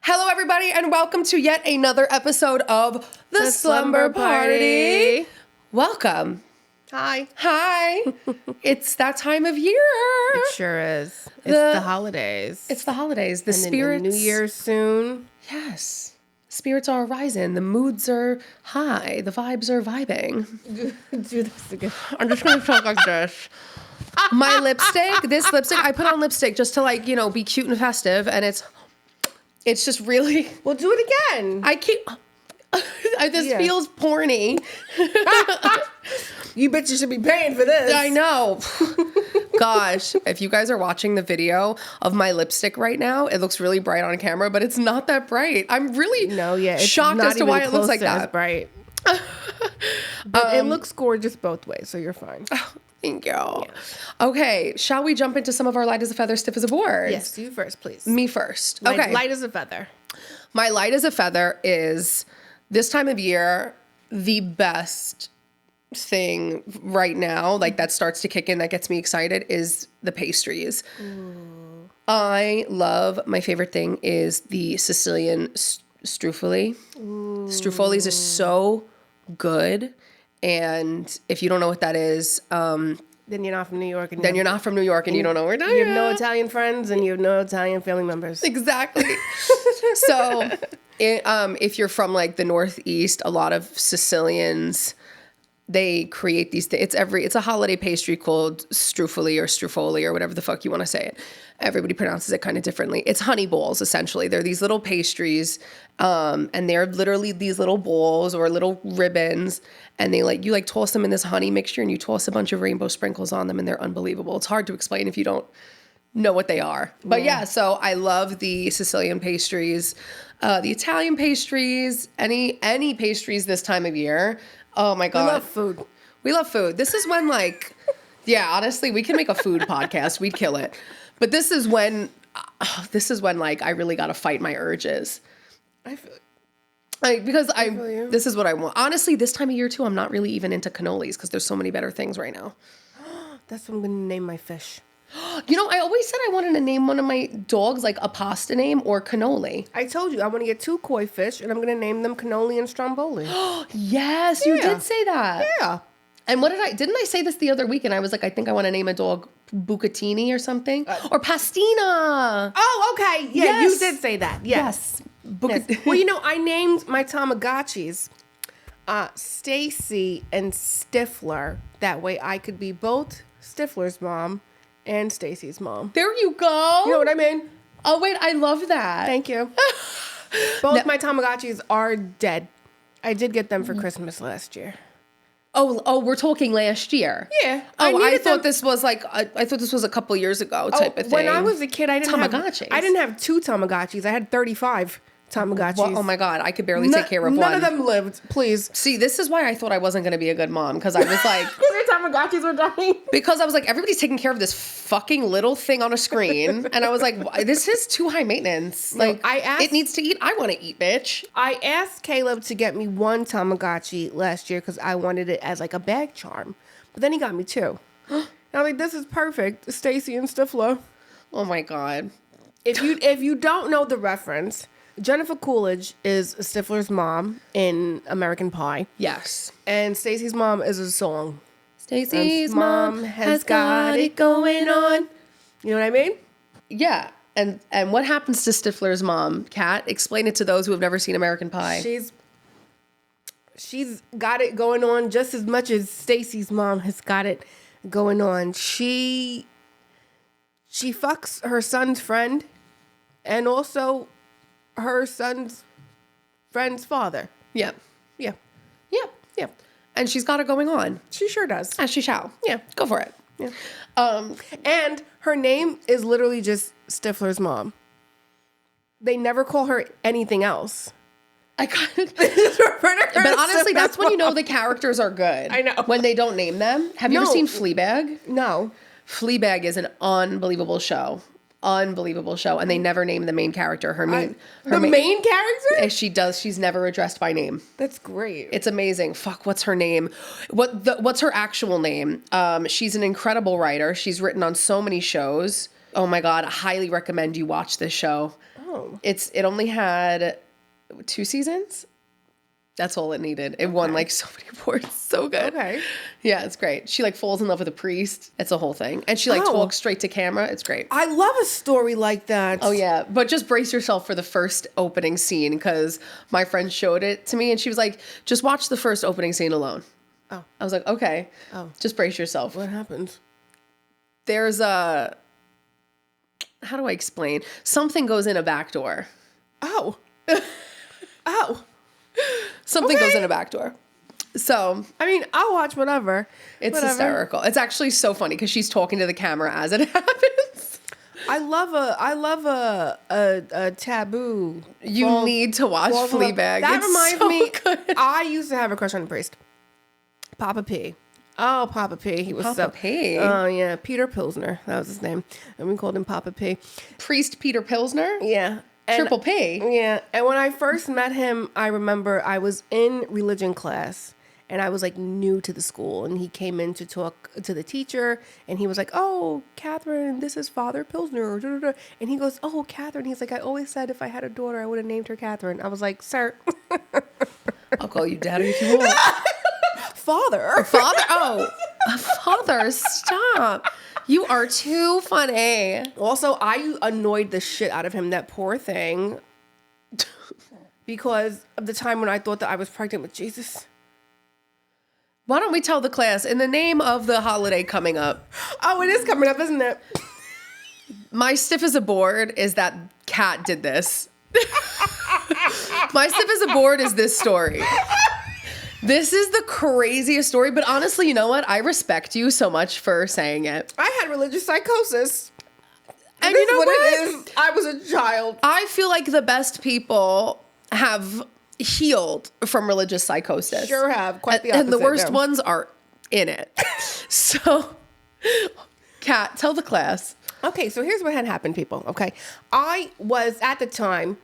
Hello, everybody, and welcome to yet another episode of The Slumber Party. Welcome. Hi. Hi. It's that time of year. It sure is. It's the holidays. It's the holidays. The and spirits. New Year's soon. Yes. Spirits are rising. The moods are high. The vibes are vibing. Do this again. I'm just going to talk like this. My lipstick, I put on lipstick just to be cute and festive, and it's just really. Well, do it again. I keep. This feels porny. You bitches should be paying for this. I know. Gosh, if you guys are watching the video of my lipstick right now, it looks really bright on camera, but it's not that bright. I'm really shocked as to why it looks like that. It's bright. But it looks gorgeous both ways, so you're fine. Thank you. Yeah. Okay, shall we jump into some of our light as a feather, stiff as a board? Yes, you first, please. Me first. Okay. Light as a feather. My light as a feather is, this time of year, the best thing right now, that starts to kick in, that gets me excited, is the pastries. Ooh. My favorite thing is the Sicilian strufoli. Ooh. Strufolis is so good. And if you don't know what that is, then you're not from New York. And you're not from New York and you don't know where you have no Italian friends and you have no Italian family members. Exactly. So if you're from the Northeast, a lot of Sicilians, they create these things. It's a holiday pastry called strufoli or whatever the fuck you want to say it. Everybody pronounces it kind of differently. It's honey balls, essentially. They're these little pastries, and they're literally these little balls or little ribbons, and you toss them in this honey mixture, and you toss a bunch of rainbow sprinkles on them, and they're unbelievable. It's hard to explain if you don't know what they are. But yeah, so I love the Sicilian pastries, the Italian pastries, any pastries this time of year. Oh my God. We love food. This is when honestly, we can make a food podcast. We'd kill it. But this is when I really got to fight my urges. I feel this is what I want. Honestly, this time of year too, I'm not really even into cannolis because there's so many better things right now. That's what I'm going to name my fish. I always said I wanted to name one of my dogs a pasta name or cannoli. I told you I want to get 2 koi fish and I'm going to name them Cannoli and Stromboli. Yes, you did say that. Yeah. And didn't I say this the other week? And I was I think I want to name a dog Bucatini or something. Or Pastina. Oh, okay. Yeah, yes. You did say that. Yes. Yes. Well, I named my Tamagotchis Stacy and Stifler. That way I could be both Stifler's mom and Stacy's mom. There you go. You know what I mean? Oh, wait. I love that. Thank you. Both my Tamagotchis are dead. I did get them for Christmas last year. Oh, we're talking last year. Yeah. I thought this was I thought this was a couple years ago type of thing. When I was a kid, I didn't have 2 Tamagotchis. I had 35 Tamagotchis. Well, oh my God, I could barely take care of one. None of them lived, please. See, this is why I thought I wasn't going to be a good mom, because I was your Tamagotchis were dying. Because I was everybody's taking care of this fucking little thing on a screen. And I was this is too high maintenance. It needs to eat. I want to eat, bitch. I asked Caleb to get me 1 Tamagotchi last year because I wanted it as a bag charm. But then he got me 2. And I'm this is perfect. Stacy and Stifler. Oh my God. If you don't know the reference, Jennifer Coolidge is Stifler's mom in American Pie. Yes. And Stacy's mom is a song. Stacy's mom has got it going on. You know what I mean? Yeah. And what happens to Stifler's mom, Kat? Explain it to those who have never seen American Pie. She's got it going on just as much as Stacy's mom has got it going on. She fucks her son's friend and also her son's friend's father. Yeah. Yeah. Yeah. Yeah. And she's got it going on. She sure does. As she shall. Yeah. Go for it. Yeah. And her name is literally just Stifler's mom. They never call her anything else. But honestly, that's when you know the characters are good. I know. When they don't name them. Have you ever seen Fleabag? No. Fleabag is an unbelievable show. And they never name the main character. Main character? She does. She's never addressed by name. That's great. It's amazing. Fuck, what's her name? What's her actual name? She's an incredible writer. She's written on so many shows. Oh my God, I highly recommend you watch this show. Oh. It only had 2 seasons. That's all it needed. It won like so many awards. So good. Okay. Yeah, it's great. She like falls in love with a priest. It's a whole thing. And she like talks straight to camera. It's great. I love a story like that. Oh yeah, but just brace yourself for the first opening scene because my friend showed it to me and she was like, just watch the first opening scene alone. Oh. I was like, okay. Oh. Just brace yourself. What happens? There's a, how do I explain? Something goes in a back door. Oh. Oh. Something goes in a back door. So, I mean, I'll watch whatever. It's hysterical. It's actually so funny because she's talking to the camera as it happens. I love a taboo. You need to watch Fleabag. That it's reminds so me. good. I used to have a crush on the priest, Papa P. Oh, Papa P. He was Papa P. Oh yeah, Peter Pilsner. That was his name, and we called him Papa P. Priest Peter Pilsner. Yeah. Triple P. Yeah. And when I first met him, I remember I was in religion class and I was like new to the school. And he came in to talk to the teacher and he was like, "Oh, Catherine, this is Father Pilsner." And he goes, "Oh, Catherine." He's like, "I always said if I had a daughter, I would have named her Catherine." I was like, "Sir." I'll call you daddy if you want. Father. Father? Oh, Father, stop. You are too funny. Also, I annoyed the shit out of him, that poor thing, because of the time when I thought that I was pregnant with Jesus. Why don't we tell the class, in the name of the holiday coming up? Oh, it is coming up, isn't it? My stiff as a board is that Kat did this. My stiff as a board is this story. This is the craziest story, but honestly, you know what? I respect you so much for saying it. I had religious psychosis. And you know what? It is. I was a child. I feel like the best people have healed from religious psychosis. Sure have. Quite the opposite. And the worst ones are in it. So, Kat, tell the class. Okay, so here's what had happened, people. Okay. I was at the time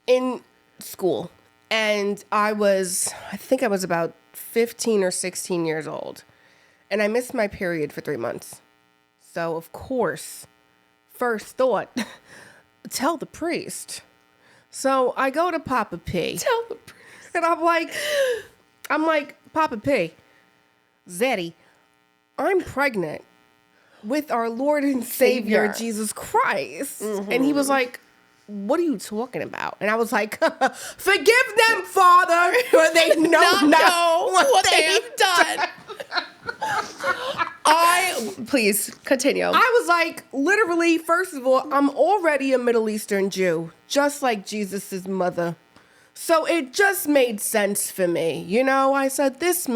in school. And I think I was about 15 or 16 years old. And I missed my period for 3 months. So, of course, first thought, tell the priest. So I go to Papa P. Tell the priest. And I'm like, Papa P, Zeddy, I'm pregnant with our Lord and Savior, Jesus Christ. Mm-hmm. And he was like, what are you talking about? And I was like, forgive them, Father, for they know not what they have done. Please continue. I was like, literally, first of all, I'm already a Middle Eastern Jew, just like Jesus's mother. So it just made sense for me. You know, I said, this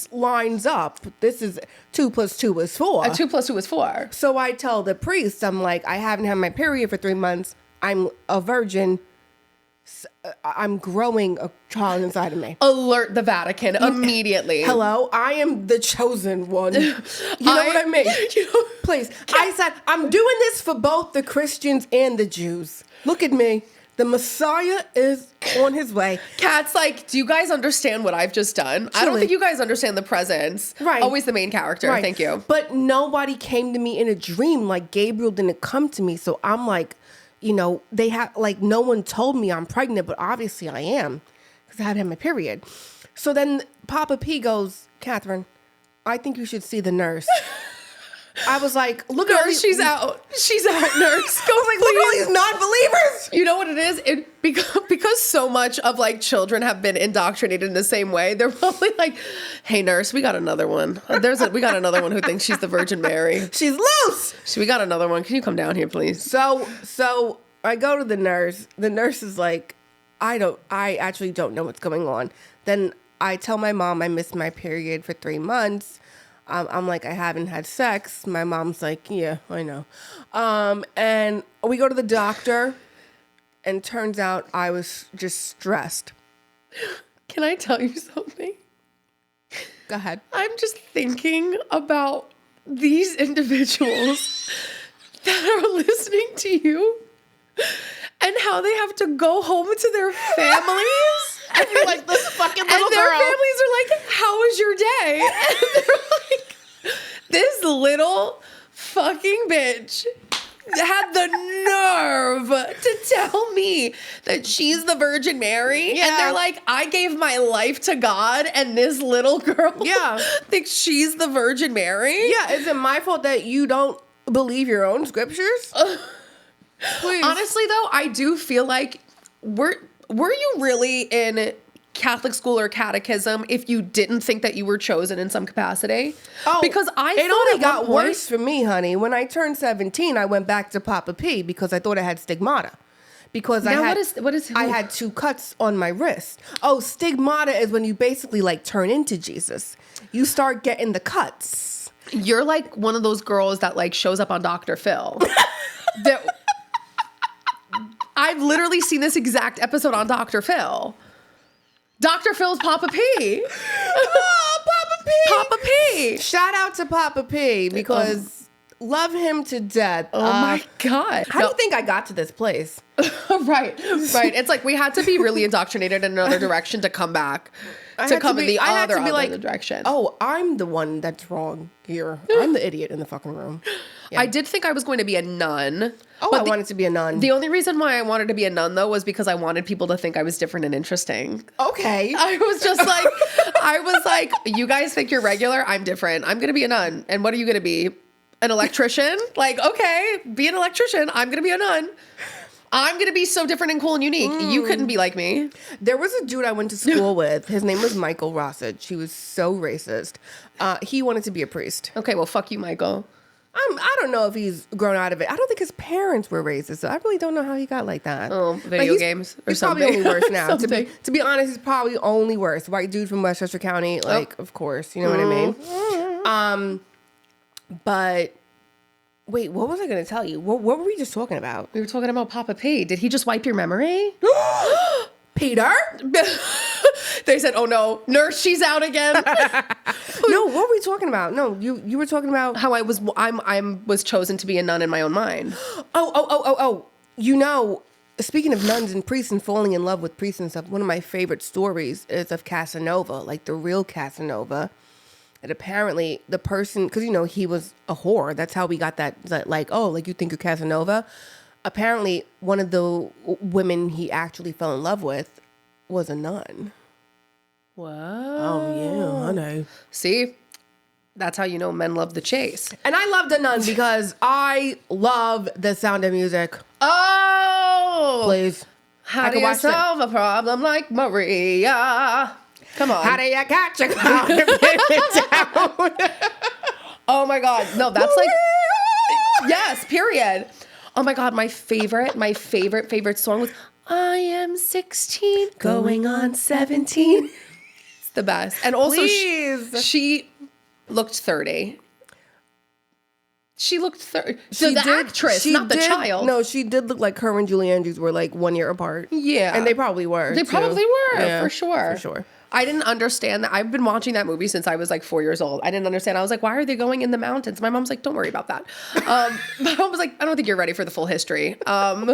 lines up. This is 2 + 2 is 4. 2 + 2 is 4. So I tell the priest, I'm like, I haven't had my period for 3 months. I'm a virgin. I'm growing a child inside of me. Alert the Vatican immediately. Hello, I am the chosen one. You know what I mean? Please. I said, I'm doing this for both the Christians and the Jews. Look at me. The Messiah is on his way. Kat's like, do you guys understand what I've just done? I don't think you guys understand the presence. Right. Always the main character. Right. Thank you. But nobody came to me in a dream. Like, Gabriel didn't come to me. So I'm like, you know, they have, like, no one told me I'm pregnant, but obviously I am because I had my period. So then Papa P goes, Catherine, I think you should see the nurse. I was like, look at her. She's out. She's out, nurse. Go like, look at all these non-believers. You know what it is? Because so much of like children have been indoctrinated in the same way. They're probably like, hey, nurse, we got another one. We got another one who thinks she's the Virgin Mary. She's loose. We got another one. Can you come down here, please? So I go to the nurse. The nurse is like, I actually don't know what's going on. Then I tell my mom I missed my period for 3 months. I'm like, I haven't had sex. My mom's like, yeah, I know. And we go to the doctor, and turns out I was just stressed. Can I tell you something? Go ahead. I'm just thinking about these individuals that are listening to you and how they have to go home to their families. And you're like, this fucking little girl. And their families are like, how was your day? And they're like, this little fucking bitch had the nerve to tell me that she's the Virgin Mary. Yeah. And they're like, I gave my life to God and this little girl thinks she's the Virgin Mary? Yeah, is it my fault that you don't believe your own scriptures? Please. Honestly, though, I do feel like were you really in Catholic school or catechism if you didn't think that you were chosen in some capacity? Oh, because it only got worse for me, honey. When I turned 17, I went back to Papa P because I thought I had stigmata. Because I had 2 cuts on my wrist. Oh, stigmata is when you basically like turn into Jesus. You start getting the cuts. You're like one of those girls that like shows up on Dr. Phil. I've literally seen this exact episode on Dr. Phil. Dr. Phil's Papa P. Oh, Papa P. Papa P. Shout out to Papa P because love him to death. Oh my God. How do you think I got to this place? Right. It's like we had to be really indoctrinated in another direction to come back. To come in the other direction. Oh, I'm the one that's wrong here. I'm the idiot in the fucking room. Yeah. I did think I was going to be a nun. Oh, I wanted to be a nun. The only reason why I wanted to be a nun, though, was because I wanted people to think I was different and interesting. Okay. I was just like, you guys think you're regular? I'm different. I'm going to be a nun. And what are you going to be? An electrician? Like, okay, be an electrician. I'm going to be a nun. I'm going to be so different and cool and unique. You couldn't be like me. There was a dude I went to school with. His name was Michael Rossage. He was so racist. He wanted to be a priest. Okay, well, fuck you, Michael. I don't know if he's grown out of it. I don't think his parents were racist, so I really don't know how he got like that. Oh, video games or he's something. Probably only worse now. to be honest, he's probably only worse. White dude from Westchester County, like, of course, you know what I mean? But wait, what was I going to tell you? What were we just talking about? We were talking about Papa P. Did he just wipe your memory? Peter? They said, "Oh no, nurse, she's out again." No, what were we talking about? No, you were talking about how I was chosen to be a nun in my own mind. Oh. You know, speaking of nuns and priests and falling in love with priests and stuff, one of my favorite stories is of Casanova, like the real Casanova. And apparently the person, because, you know, he was a whore. That's how we got that like, oh, like you think you're Casanova? Apparently one of the women he actually fell in love with was a nun. Wow. Oh, yeah, I know. See? That's how you know men love the chase. And I love the nun because I love the Sound of Music. Oh! Please. How do you solve a problem like Maria? Come on. How do you catch a cloud and pin it down? Oh my God. No, that's like, yes, period. Oh my God. My favorite song was I Am 16 going on 17. It's the best. And also she looked 30. She looked 30. So the actress, not the child. No, she did look like her and Julie Andrews were like 1 year apart. Yeah. And they probably were. Yeah, for sure. For sure. I didn't understand that. I've been watching that movie since I was like 4 years old. I didn't understand. I was like, why are they going in the mountains? My mom's like, don't worry about that. My mom was like, I don't think you're ready for the full history. And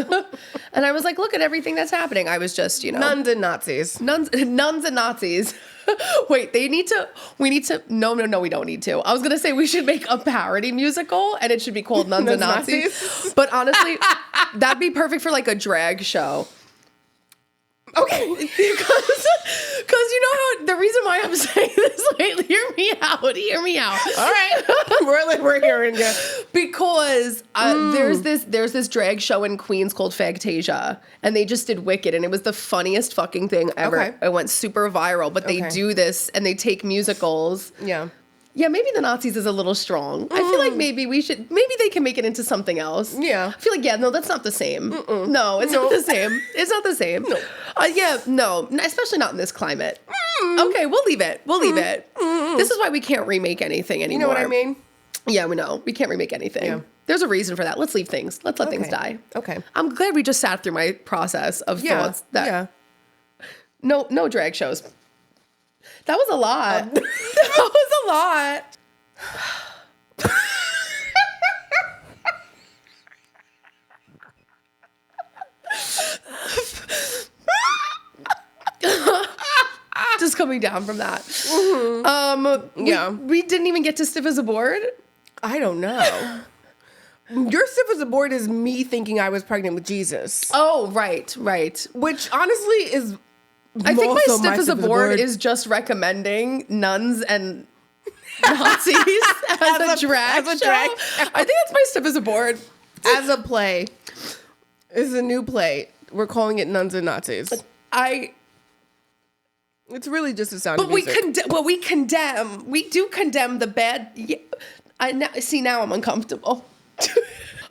I was like, look at everything that's happening. I was just, you know. Nuns and Nazis. Nuns and Nazis. Wait, we need to. No, we don't need to. I was going to say we should make a parody musical and it should be called Nuns and Nazis. But honestly, that'd be perfect for like a drag show. Okay, because you know how the reason why I'm saying this, like, hear me out. All right, we're hearing you. Because there's this drag show in Queens called Fagtasia, and they just did Wicked, and it was the funniest fucking thing ever. Okay. It went super viral, but they do this and they take musicals. Yeah, maybe the Nazis is a little strong. I feel like maybe they can make it into something else. Yeah. I feel like, no, that's not the same. No, it's not the same. It's not the same. No. Especially not in this climate. Okay, we'll leave it. This is why we can't remake anything anymore. You know what I mean? Yeah, we know. We can't remake anything. Yeah. There's a reason for that. Let's leave things. Let's let things die. Okay. I'm glad we just sat through my process of thoughts. No drag shows. That was a lot. That was a lot. Just coming down from that. We didn't even get to Stiff as a Board. I don't know. Your stiff as a board is me thinking I was pregnant with Jesus. Oh, right. Which honestly is. I think my also stiff as a board is just recommending nuns and Nazis as a drag show. I think that's my stiff as a board. As a play. It's a new play. We're calling it Nuns and Nazis. It's really just a sound of music. We condemn. We do condemn the bad. Yeah, now I'm uncomfortable.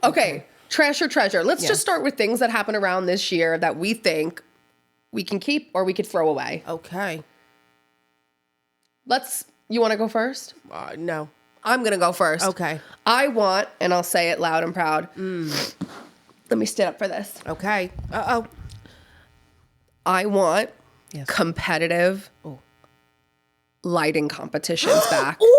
Okay, trash or treasure. Let's just start with things that happen around this year that we think we can keep or we could throw away. Okay. You want to go first? No. I'm going to go first. Okay. I want, and I'll say it loud and proud. Let me stand up for this. Okay. Uh-oh. I want competitive lighting competitions back. Ooh!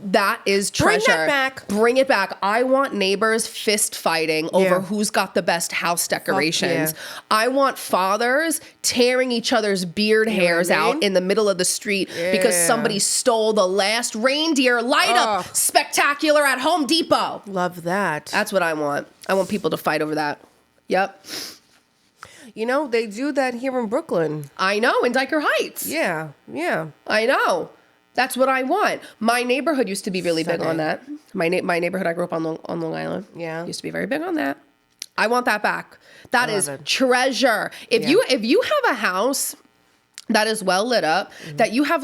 That is treasure. Bring that back. Bring it back. I want neighbors fist fighting over who's got the best house decorations. I want fathers tearing each other's beard hairs out in the middle of the street because somebody stole the last reindeer light up spectacular at Home Depot. Love that. That's what I want. I want people to fight over that. Yep. You know, they do that here in Brooklyn. I know, in Diker Heights. Yeah. I know. That's what I want. My neighborhood used to be really big on that. My neighborhood, I grew up on Long Island. Yeah. Used to be very big on that. I want that back. That is treasure. If you have a house that is well lit up, that you have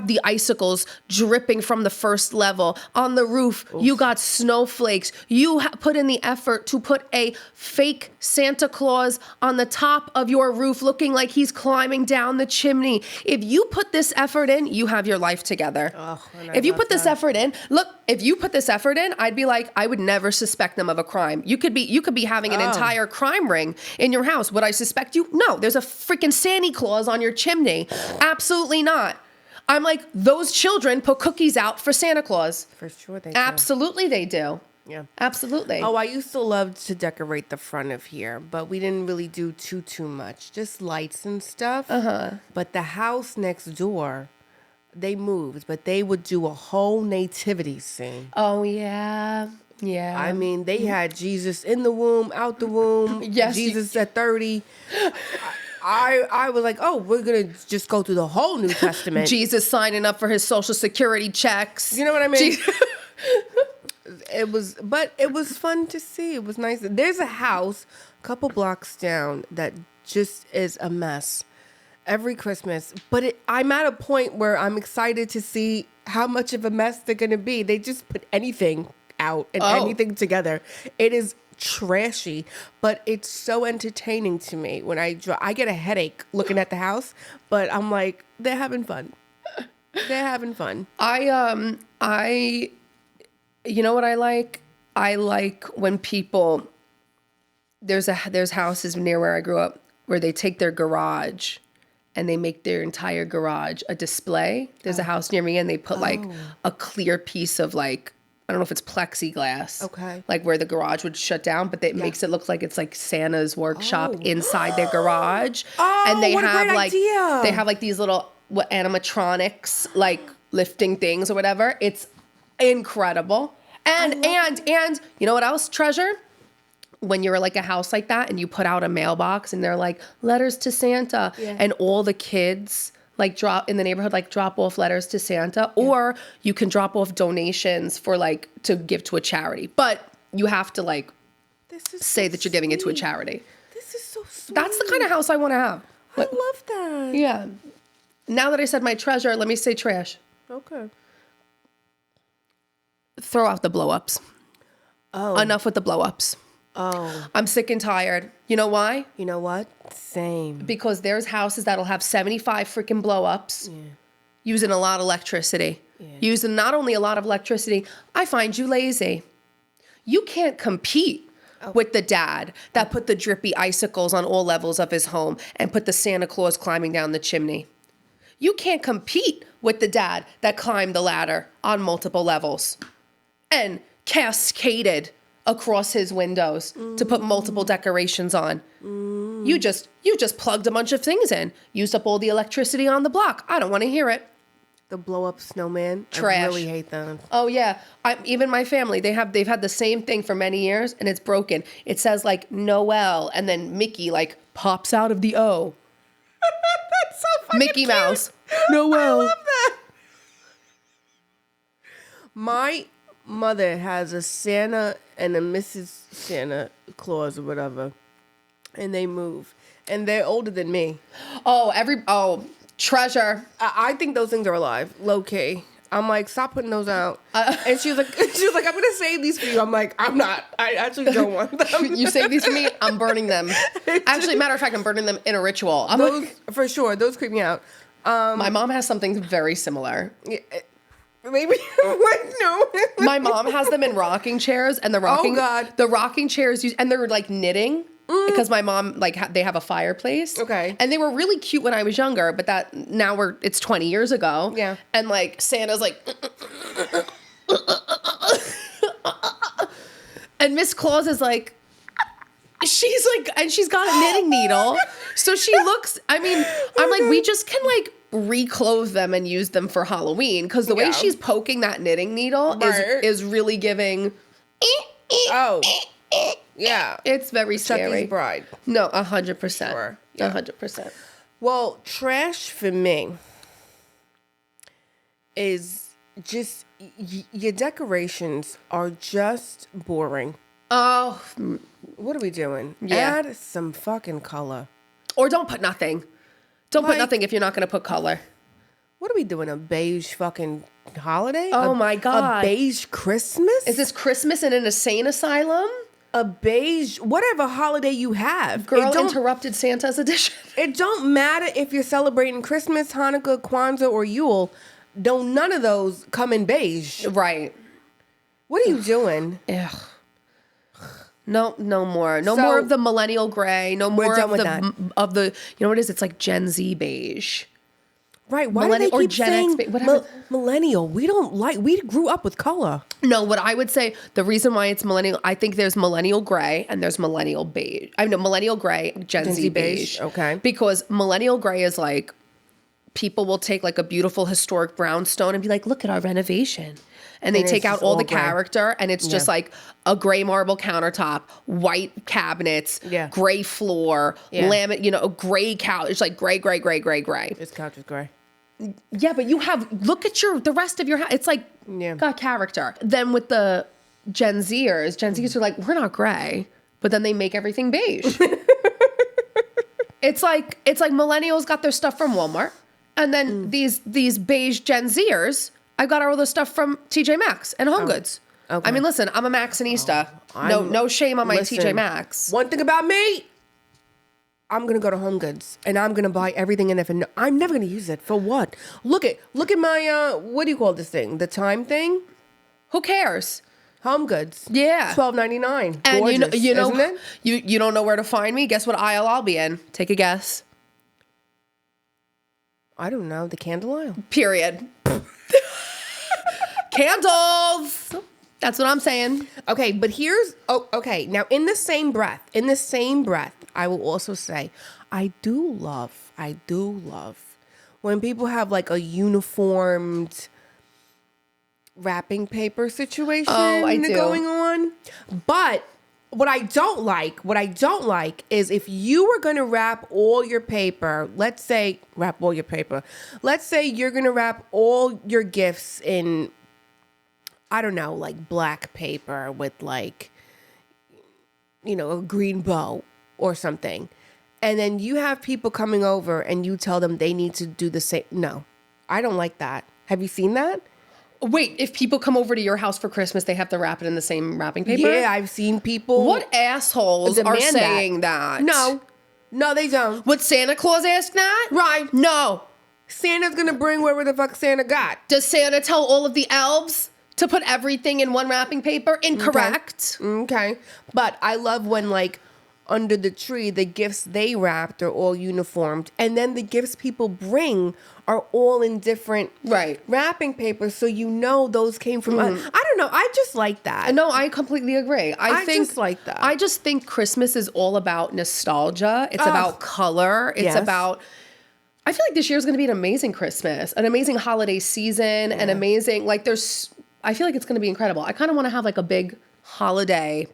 the icicles dripping from the first level on the roof. Oof. You got snowflakes. You put in the effort to put a fake Santa Claus on the top of your roof looking like he's climbing down the chimney. If you put this effort in, you have your life together. If you put this effort in, I'd be like, I would never suspect them of a crime. You could be having an entire crime ring in your house. Would I suspect you? No, there's a freaking Santa Claus on your chimney. Absolutely not. I'm like, those children put cookies out for Santa Claus. For sure they do. Absolutely they do. Yeah. Absolutely. Oh, I used to love to decorate the front of here, but we didn't really do too much. Just lights and stuff. But the house next door, they moved, but they would do a whole nativity scene. Oh, yeah. Yeah. I mean, they had Jesus in the womb, out the womb. Yes. Jesus at 30. I was like, oh, we're going to just go through the whole New Testament. Jesus signing up for his Social Security checks. You know what I mean? It was fun to see. It was nice. There's a house a couple blocks down that just is a mess every Christmas. But I'm at a point where I'm excited to see how much of a mess they're going to be. They just put anything out and anything together. It is trashy, but it's so entertaining to me when I get a headache looking at the house, but I'm like, they're having fun. They're having fun. You know what I like? I like when people, there's houses near where I grew up where they take their garage and they make their entire garage a display. There's a house near me and they put like a clear piece of like, I don't know if it's plexiglass. Okay. Like where the garage would shut down, but it makes it look like it's like Santa's workshop inside their garage. And they have they have like these little animatronics, like lifting things or whatever. It's incredible. And you know what else, treasure? When you're like a house like that and you put out a mailbox and they're like letters to Santa and all the kids like drop off letters to Santa, or you can drop off donations for like to give to a charity, but you have to like say that you're giving it to a charity. This is so sweet. That's the kind of house I want to have. I love that. Yeah. Now that I said my treasure, let me say trash. Okay. Throw out the blow-ups. Oh. Enough with the blow-ups. Oh. I'm sick and tired. You know why? You know what? Same. Because there's houses that'll have 75 freaking blow-ups using a lot of electricity. Yeah. Using not only a lot of electricity, I find you lazy. You can't compete with the dad that put the drippy icicles on all levels of his home and put the Santa Claus climbing down the chimney. You can't compete with the dad that climbed the ladder on multiple levels and cascaded across his windows to put multiple decorations on. You just plugged a bunch of things in, used up all the electricity on the block. I don't want to hear it. The blow up snowman. Trash. I really hate them. Oh yeah, even my family, they've had the same thing for many years, and it's broken. It says like Noel, and then Mickey like pops out of the O. That's so fucking Mickey cute. Mouse. Noel. I love that. My mother has a Santa and a Mrs. Santa Claus or whatever, and they move, and they're older than me. Treasure. I think those things are alive, low key. I'm like, stop putting those out. And she was like, I'm gonna save these for you. I'm like, I'm not. I actually don't want them. You save these for me, I'm burning them. Actually, matter of fact, I'm burning them in a ritual. For sure, those creep me out. My mom has something very similar. Maybe no. My mom has them in rocking chairs, and the rocking chairs and they're like knitting. Because my mom, they have a fireplace. Okay. And they were really cute when I was younger, but it's 20 years ago. Yeah. And like Santa's like, and Miss Claus is like, and she's got a knitting needle. So she looks, I'm like, we just can like reclothe them and use them for Halloween. Because the way she's poking that knitting needle is really giving. Oh. Yeah. It's very scary. Chucky's Bride. No, 100%. Sure. Yeah. 100%. Well, trash for me is just your decorations are just boring. Oh. What are we doing? Yeah. Add some fucking color. Or don't put nothing. Don't put nothing if you're not going to put color. What are we doing? A beige fucking holiday? Oh my God. A beige Christmas? Is this Christmas in an insane asylum? A beige, whatever holiday you have. Girl interrupted Santa's edition. It don't matter if you're celebrating Christmas, Hanukkah, Kwanzaa, or Yule. None of those come in beige. Right. What are you doing? Ugh. No more. No more of the millennial gray. No more of the, you know what it is? It's like Gen Z beige. Right. Why do they keep Gen saying whatever. Millennial? We grew up with color. No, what I would say, the reason why it's millennial, I think there's millennial gray and there's millennial beige. I know millennial gray, Gen Z beige. Okay. Because millennial gray is like, people will take like a beautiful historic brownstone and be like, look at our renovation. And they take out all the character, and it's just like a gray marble countertop, white cabinets, gray floor, laminate, gray couch. It's like gray. This couch is gray. Yeah, but look at the rest of your house. It's like got character. Then with the Gen Zers are like, we're not gray, but then they make everything beige. It's like millennials got their stuff from Walmart, and then these beige Gen Zers, I got all the stuff from TJ Maxx and Home Goods. Okay. I mean, listen, I'm a Maxxinista. No shame on my TJ Maxx. One thing about me, I'm gonna go to Home Goods and I'm gonna buy everything in it. I'm never gonna use it for what? Look at my what do you call this thing? The time thing? Who cares? Home Goods. Yeah. $12.99. And gorgeous, you know, isn't it? You don't know where to find me. Guess what aisle I'll be in? Take a guess. I don't know. The candle aisle. Period. Candles. That's what I'm saying. Okay, but okay. Now, in the same breath, I will also say, I do love when people have like a uniformed wrapping paper situation going on. But what I don't like is if you were going to wrap all your paper, let's say you're going to wrap all your gifts in, I don't know, like black paper with like, a green bow or something. And then you have people coming over and you tell them they need to do the same. No, I don't like that. Have you seen that? Wait, if people come over to your house for Christmas, they have to wrap it in the same wrapping paper? Yeah, I've seen people. What assholes are saying that? No, they don't. Would Santa Claus ask that? Right. No. Santa's going to bring whatever the fuck Santa got. Does Santa tell all of the elves to put everything in one wrapping paper? Incorrect. Okay. But I love when, like, under the tree, the gifts they wrapped are all uniformed. And then the gifts people bring are all in different wrapping papers. So those came from I don't know. I just like that. No, I completely agree. I just like that. I just think Christmas is all about nostalgia. It's about color. It's about I feel like this year's going to be an amazing Christmas, an amazing holiday season, an amazing, like I feel like it's going to be incredible. I kind of want to have like a big holiday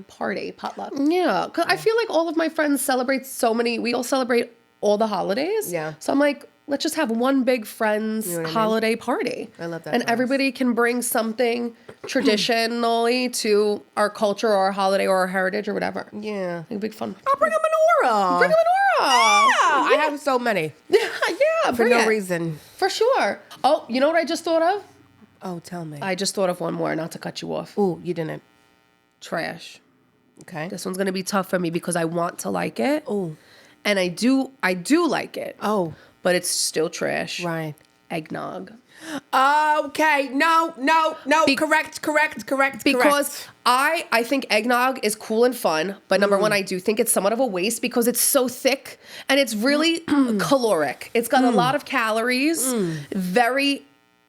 party, potluck. Yeah, because I feel like all of my friends we all celebrate all the holidays. Yeah. So I'm like, let's just have one big friends holiday party. I love that. And everybody can bring something traditionally to our culture or our holiday or our heritage or whatever. Yeah. Like a big fun. I'll bring a menorah. Bring a menorah. Yeah. I have so many. Yeah, For no reason. For sure. Oh, you know what I just thought of? Oh, tell me. I just thought of one more, not to cut you off. Ooh, you didn't. Trash. Okay. This one's going to be tough for me because I want to like it. Ooh. And I do like it. Oh. But it's still trash. Right. Eggnog. Okay. No. Correct. Because I think eggnog is cool and fun, but number one, I do think it's somewhat of a waste because it's so thick and it's really caloric. It's got a lot of calories, very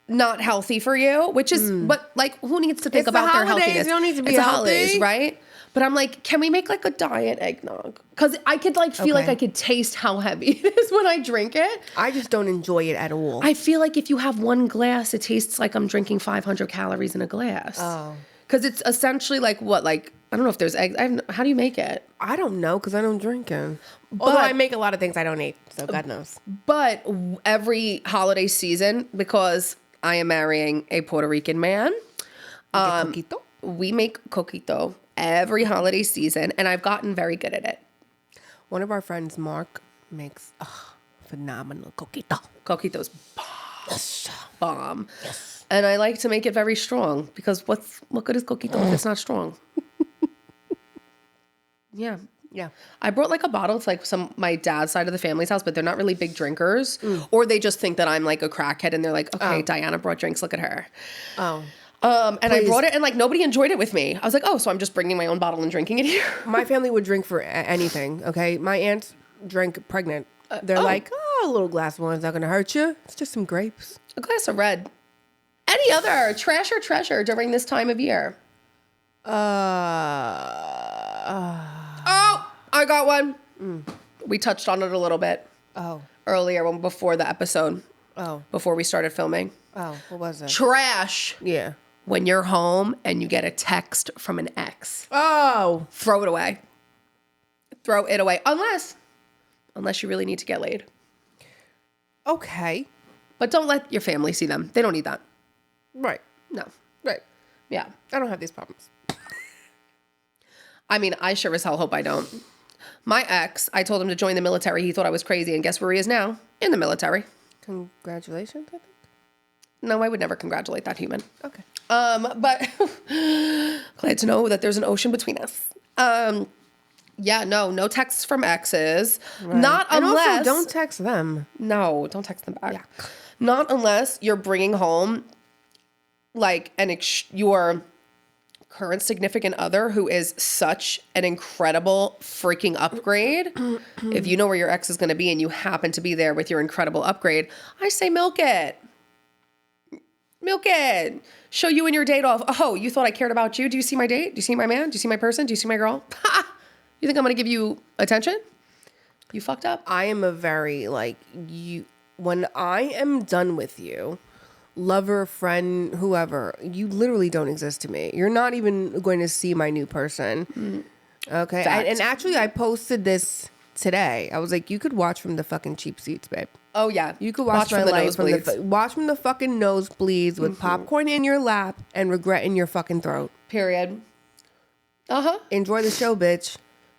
not healthy for you, which is, but like, who needs to think It's about the their holidays. healthiness? You don't need to be it's the healthy. holidays, right? But I'm like, can we make like a diet eggnog? Because I could like feel like I could taste how heavy it is when I drink it. I just don't enjoy it at all. I feel like if you have one glass, it tastes like I'm drinking 500 calories in a glass. Oh. Because it's essentially like what? Like, I don't know if there's eggs. How do you make it? I don't know because I don't drink it. Although I make a lot of things I don't eat, so God knows. But every holiday season, because I am marrying a Puerto Rican man, Coquito? we make coquito every holiday season, and I've gotten very good at it. One of our friends, Mark, makes phenomenal coquito. Coquito's bomb. Yes. And I like to make it very strong because what good is coquito if it's not strong? Yeah. Yeah. I brought like a bottle to like my dad's side of the family's house, but they're not really big drinkers. Or they just think that I'm like a crackhead and they're like, okay, Diana brought drinks, look at her. Oh. And I brought it and like nobody enjoyed it with me. I was like, oh, so I'm just bringing my own bottle and drinking it here. My family would drink for anything, okay? My aunts drank pregnant. They're like, a little glass of wine's not going to hurt you. It's just some grapes. A glass of red. Any other trash or treasure during this time of year? Oh, I got one. We touched on it a little bit. Earlier before the episode. Before we started filming. What was it? Trash. Yeah. When you're home and you get a text from an ex. Oh. Throw it away. Throw it away. Unless you really need to get laid. Okay. But don't let your family see them. They don't need that. Right. No. Right. Yeah. I don't have these problems. I mean, I sure as hell hope I don't. My ex, I told him to join the military. He thought I was crazy. And guess where he is now? In the military. Congratulations, I think. No, I would never congratulate that human. Okay. But glad to know that there's an ocean between us. Yeah, no texts from exes. Right. Not and unless... also, don't text them. No, don't text them back. Yeah. Not unless you're bringing home, like, your current significant other who is such an incredible freaking upgrade. If you know where your ex is going to be and you happen to be there with your incredible upgrade, I say milk it. Milk it. Show you and your date off. Oh, you thought I cared about you? Do you see my date? Do you see my man? Do you see my person? Do you see my girl? Ha! You think I'm going to give you attention? You fucked up. I am a very, when I am done with you, lover, friend, whoever, you literally don't exist to me. You're not even going to see my new person. Okay. And actually, I posted this today. I was like, you could watch from the fucking cheap seats, babe. Oh, yeah. You could watch my life watch from the fucking nosebleeds with popcorn in your lap and regret in your fucking throat. Period. Uh-huh. Enjoy the show, bitch.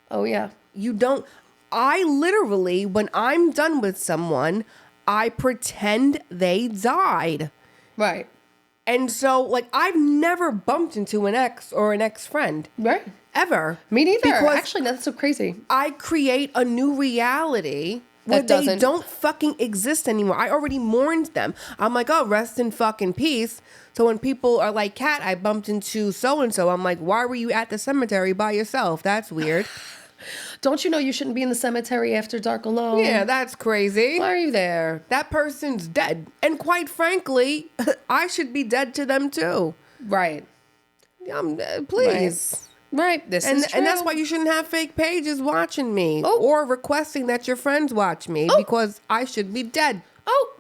Oh, yeah. You don't. I literally, when I'm done with someone, I pretend they died. Right. And so, I've never bumped into an ex or an ex-friend. Right. Ever. Me neither. Because actually, that's so crazy. I create a new reality where they don't fucking exist anymore. I already mourned them. I'm like, oh, rest in fucking peace. So when people are like, Kat, I bumped into so-and-so, I'm like, why were you at the cemetery by yourself? That's weird. Don't you know you shouldn't be in the cemetery after dark alone? Yeah, that's crazy. Why are you there? That person's dead. And quite frankly, I should be dead to them too. Right. Please. Right. This is true. And that's why you shouldn't have fake pages watching me Oh. or requesting that your friends watch me because I should be dead. Oh.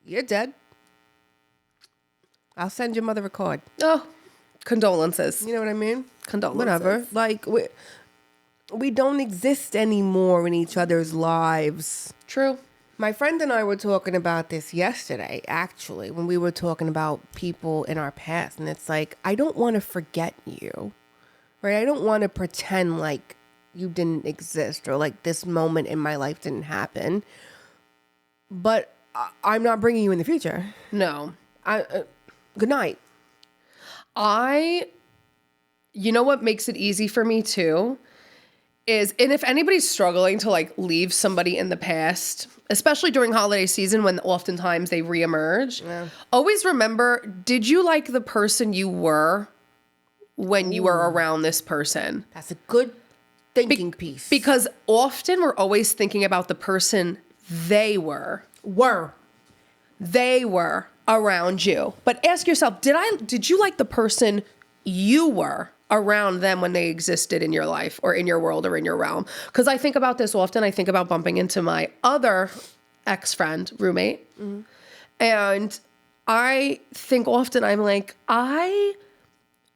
You're dead. I'll send your mother a card. Oh. Condolences. You know what I mean? Condolences. Whatever. Like, we don't exist anymore in each other's lives. True. My friend and I were talking about this yesterday, actually, when we were talking about people in our past. And it's like, I don't want to forget you, right? I don't want to pretend like you didn't exist or like this moment in my life didn't happen. But I'm not bringing you in the future. No. Good night. You know what makes it easy for me too is, and if anybody's struggling to like leave somebody in the past, especially during holiday season when oftentimes they reemerge, always remember, did you like the person you were when you were around this person? That's a good thinking piece. Because often we're always thinking about the person they were around you. But ask yourself, did you like the person you were around them when they existed in your life or in your world or in your realm? Because I think about this often. I think about bumping into my other ex-friend, roommate. Mm-hmm. And I think often, I'm like,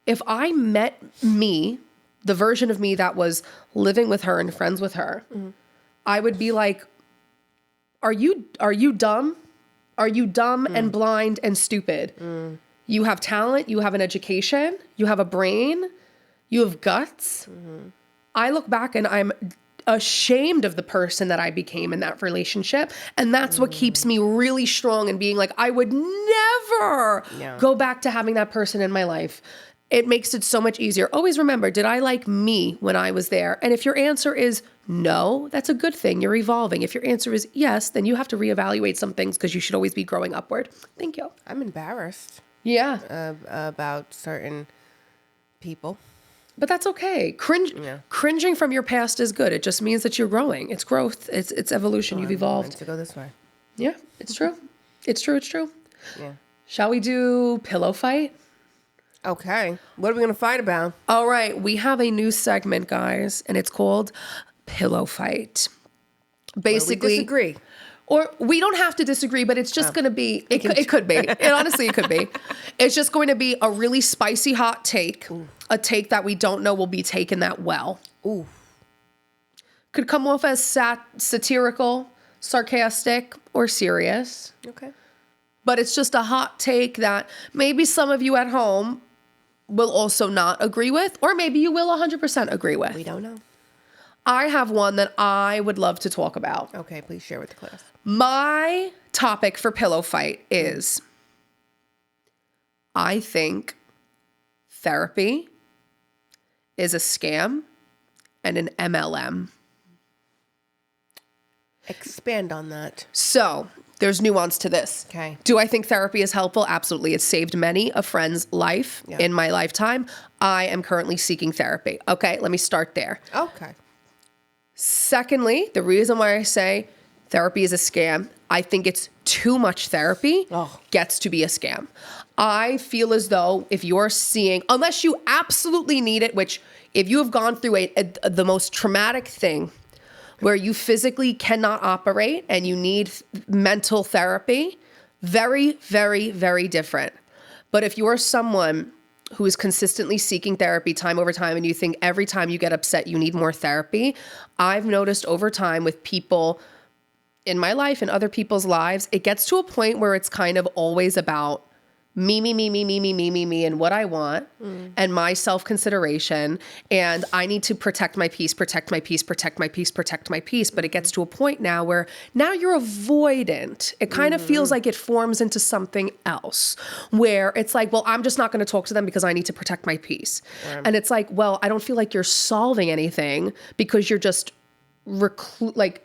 if I met me, the version of me that was living with her and friends with her, I would be like, are you dumb? Are you dumb and blind and stupid? You have talent, you have an education, you have a brain, you have guts. I look back and I'm ashamed of the person that I became in that relationship. And that's what keeps me really strong and being like, I would never go back to having that person in my life. It makes it so much easier. Always remember, did I like me when I was there? And if your answer is no, that's a good thing. You're evolving. If your answer is yes, then you have to reevaluate some things because you should always be growing upward. Thank you. I'm embarrassed. Yeah. About certain people. But that's okay. Cringing from your past is good. It just means that you're growing. It's growth. It's evolution. You've evolved. To go this way. Yeah, it's true. It's true. Yeah. Shall we do pillow fight? Okay. What are we going to fight about? All right. We have a new segment, guys, and it's called Pillow Fight. Basically, we disagree. Or we don't have to disagree, but it's just going to be, it could be. Honestly, it could be. It's just going to be a really spicy hot take, a take that we don't know will be taken that well. Ooh. Could come off as satirical, sarcastic, or serious. Okay. But it's just a hot take that maybe some of you at home will also not agree with, or maybe you will 100% agree with. We don't know. I have one that I would love to talk about. Okay, please share with the class. My topic for pillow fight is, I think therapy is a scam and an MLM. Expand on that. So there's nuance to this. Okay. Do I think therapy is helpful? Absolutely. It's saved many a friend's life in my lifetime. I am currently seeking therapy. Okay, let me start there. Okay. Secondly, the reason why I say therapy is a scam, I think it's too much therapy gets to be a scam. I feel as though if you're seeing, unless you absolutely need it, which if you have gone through the most traumatic thing where you physically cannot operate and you need mental therapy, very, very, very different. But if you're someone who is consistently seeking therapy time over time and you think every time you get upset you need more therapy, I've noticed over time with people in my life and other people's lives, it gets to a point where it's kind of always about me, and what I want and my self-consideration. And I need to protect my peace. But it gets to a point now where now you're avoidant. It kind of feels like it forms into something else where it's like, well, I'm just not going to talk to them because I need to protect my peace. And it's like, well, I don't feel like you're solving anything because you're just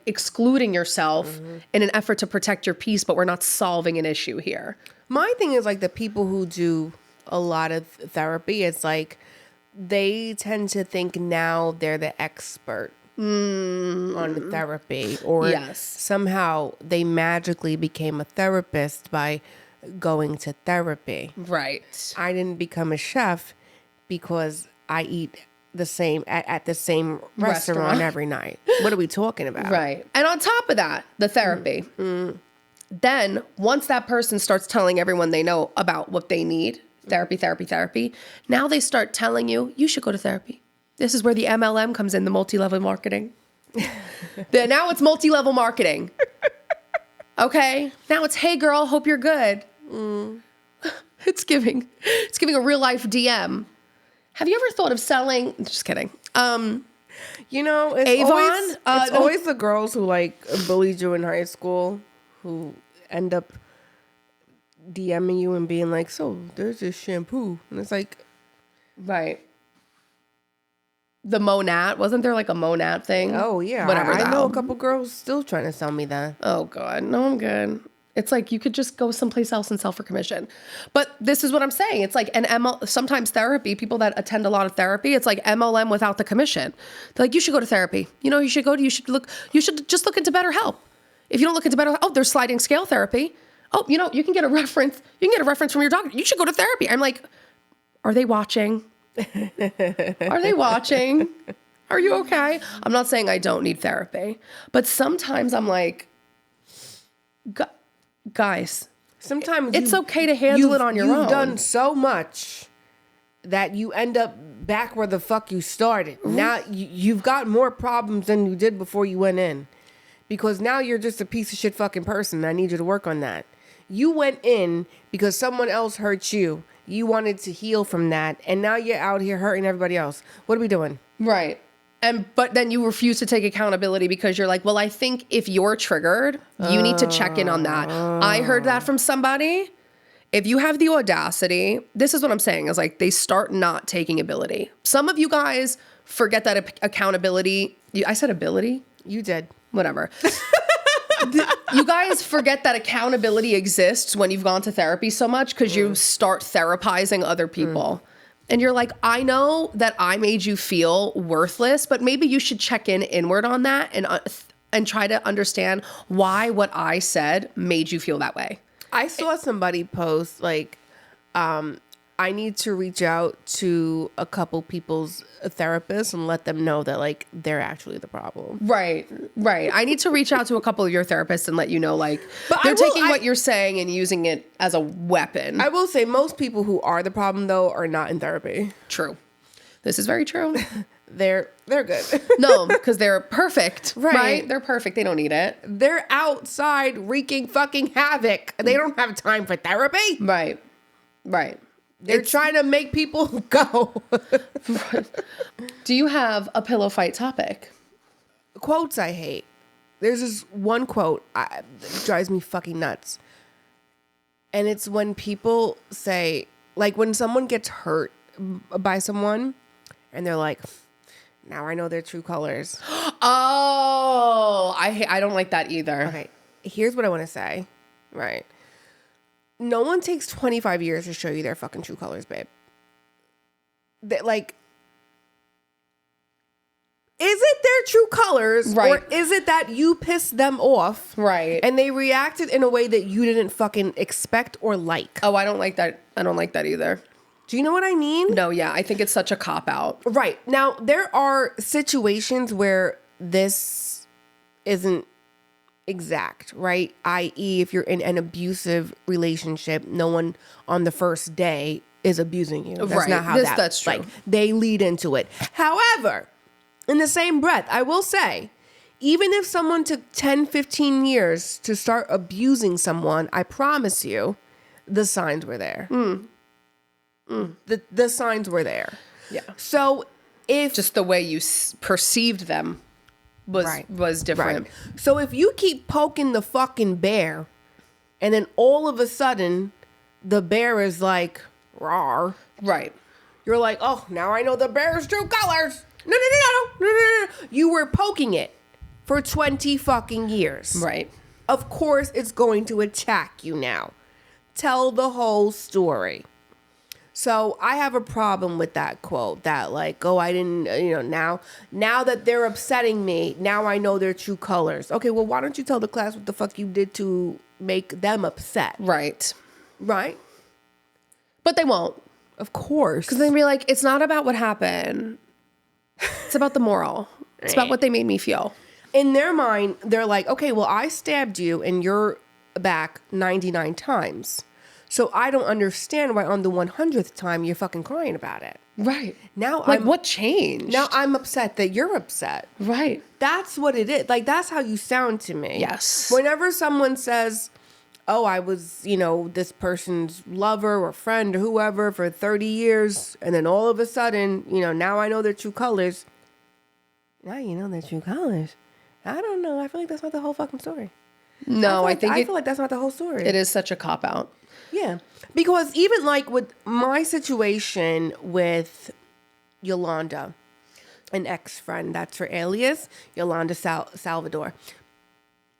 excluding yourself in an effort to protect your peace, but we're not solving an issue here. My thing is like the people who do a lot of therapy, it's like they tend to think now they're the expert on therapy, or somehow they magically became a therapist by going to therapy. Right. I didn't become a chef because I eat the same at the same restaurant every night. What are we talking about? Right. And on top of that, the therapy. Then once that person starts telling everyone they know about what they need, therapy, now they start telling you, you should go to therapy. This is where the MLM comes in, the multi-level marketing. Now it's multi-level marketing. Okay? Now it's, hey girl, hope you're good. It's giving a real life DM. Have you ever thought of selling? Just kidding. You know, it's Avon? always the girls who like bullied you in high school who end up DMing you and being like, so there's this shampoo. And it's like, right. The Monat. Wasn't there like a Monat thing? Oh, yeah. Whatever. I know a couple girls still trying to sell me that. Oh, God. No, I'm good. It's like you could just go someplace else and sell for commission. But this is what I'm saying. It's like sometimes therapy, people that attend a lot of therapy, it's like MLM without the commission. They're like, you should go to therapy. You know, you should just look into BetterHelp. If you don't look into BetterHelp, oh, there's sliding scale therapy. Oh, you know, you can get a reference. You can get a reference from your doctor. You should go to therapy. I'm like, are they watching? Are they watching? Are you okay? I'm not saying I don't need therapy, but sometimes I'm like, guys, sometimes it's okay to handle it on your own. You've done so much that you end up back where the fuck you started. Mm-hmm. Now you've got more problems than you did before you went in, because now you're just a piece of shit fucking person. I need you to work on that. You went in because someone else hurt you. You wanted to heal from that, and now you're out here hurting everybody else. What are we doing? Right. But then you refuse to take accountability because you're like, well, I think if you're triggered, you need to check in on that. I heard that from somebody. If you have the audacity, this is what I'm saying, is like they start not taking ability. Some of you guys forget that accountability. I said ability? You did. Whatever. You guys forget that accountability exists when you've gone to therapy so much because you start therapizing other people. And you're like, I know that I made you feel worthless, but maybe you should check inward on that and try to understand why what I said made you feel that way. I saw somebody post like, I need to reach out to a couple people's therapists and let them know that like they're actually the problem. Right. I need to reach out to a couple of your therapists and let you know like they're taking what you're saying and using it as a weapon. I will say most people who are the problem though are not in therapy. True. This is very true. They're good. No, because they're perfect. Right? They're perfect. They don't need it. They're outside wreaking fucking havoc. They don't have time for therapy. Right. They're trying to make people go. Do you have a pillow fight topic? Quotes I hate. There's this one quote that drives me fucking nuts. And it's when people say, like when someone gets hurt by someone and they're like, now I know their true colors. Oh, I don't like that either. Okay, here's what I want to say. Right. No one takes 25 years to show you their fucking true colors, babe. That like, is it their true colors, right, or is it that you pissed them off, right, and they reacted in a way that you didn't fucking expect or like? Oh, I don't like that. I don't like that either. Do you know what I mean? No, yeah, I think it's such a cop out. Right. Now, there are situations where this isn't exact, right? I.e., if you're in an abusive relationship, no one on the first day is abusing you. That's not how that's true. Like, they lead into it. However, in the same breath, I will say, even if someone took 10, 15 years to start abusing someone, I promise you, the signs were there. The signs were there. Yeah. So if just the way you perceived them was different. Right. So if you keep poking the fucking bear, and then all of a sudden the bear is like, rawr. Right. You're like, oh, now I know the bear's true colors. No. You were poking it for 20 fucking years. Right. Of course it's going to attack you now. Tell the whole story. So I have a problem with that quote that like, oh, I didn't, now that they're upsetting me, now I know their true colors. Okay, well, why don't you tell the class what the fuck you did to make them upset? Right. Right? But they won't. Of course. Because they'd be like, it's not about what happened. It's about the moral. It's about what they made me feel. In their mind, they're like, okay, well, I stabbed you in your back 99 times. So I don't understand why on the 100th time you're fucking crying about it. Right. Now like, what changed? Now I'm upset that you're upset. Right. That's what it is. Like, that's how you sound to me. Yes. Whenever someone says, oh, I was, this person's lover or friend or whoever for 30 years, and then all of a sudden, now I know their true colors. Now you know their true colors. I don't know. I feel like that's not the whole fucking story. No, I feel like that's not the whole story. It is such a cop-out. Yeah. Because even like with my situation with Yolanda, an ex-friend, that's her alias, Yolanda Salvador.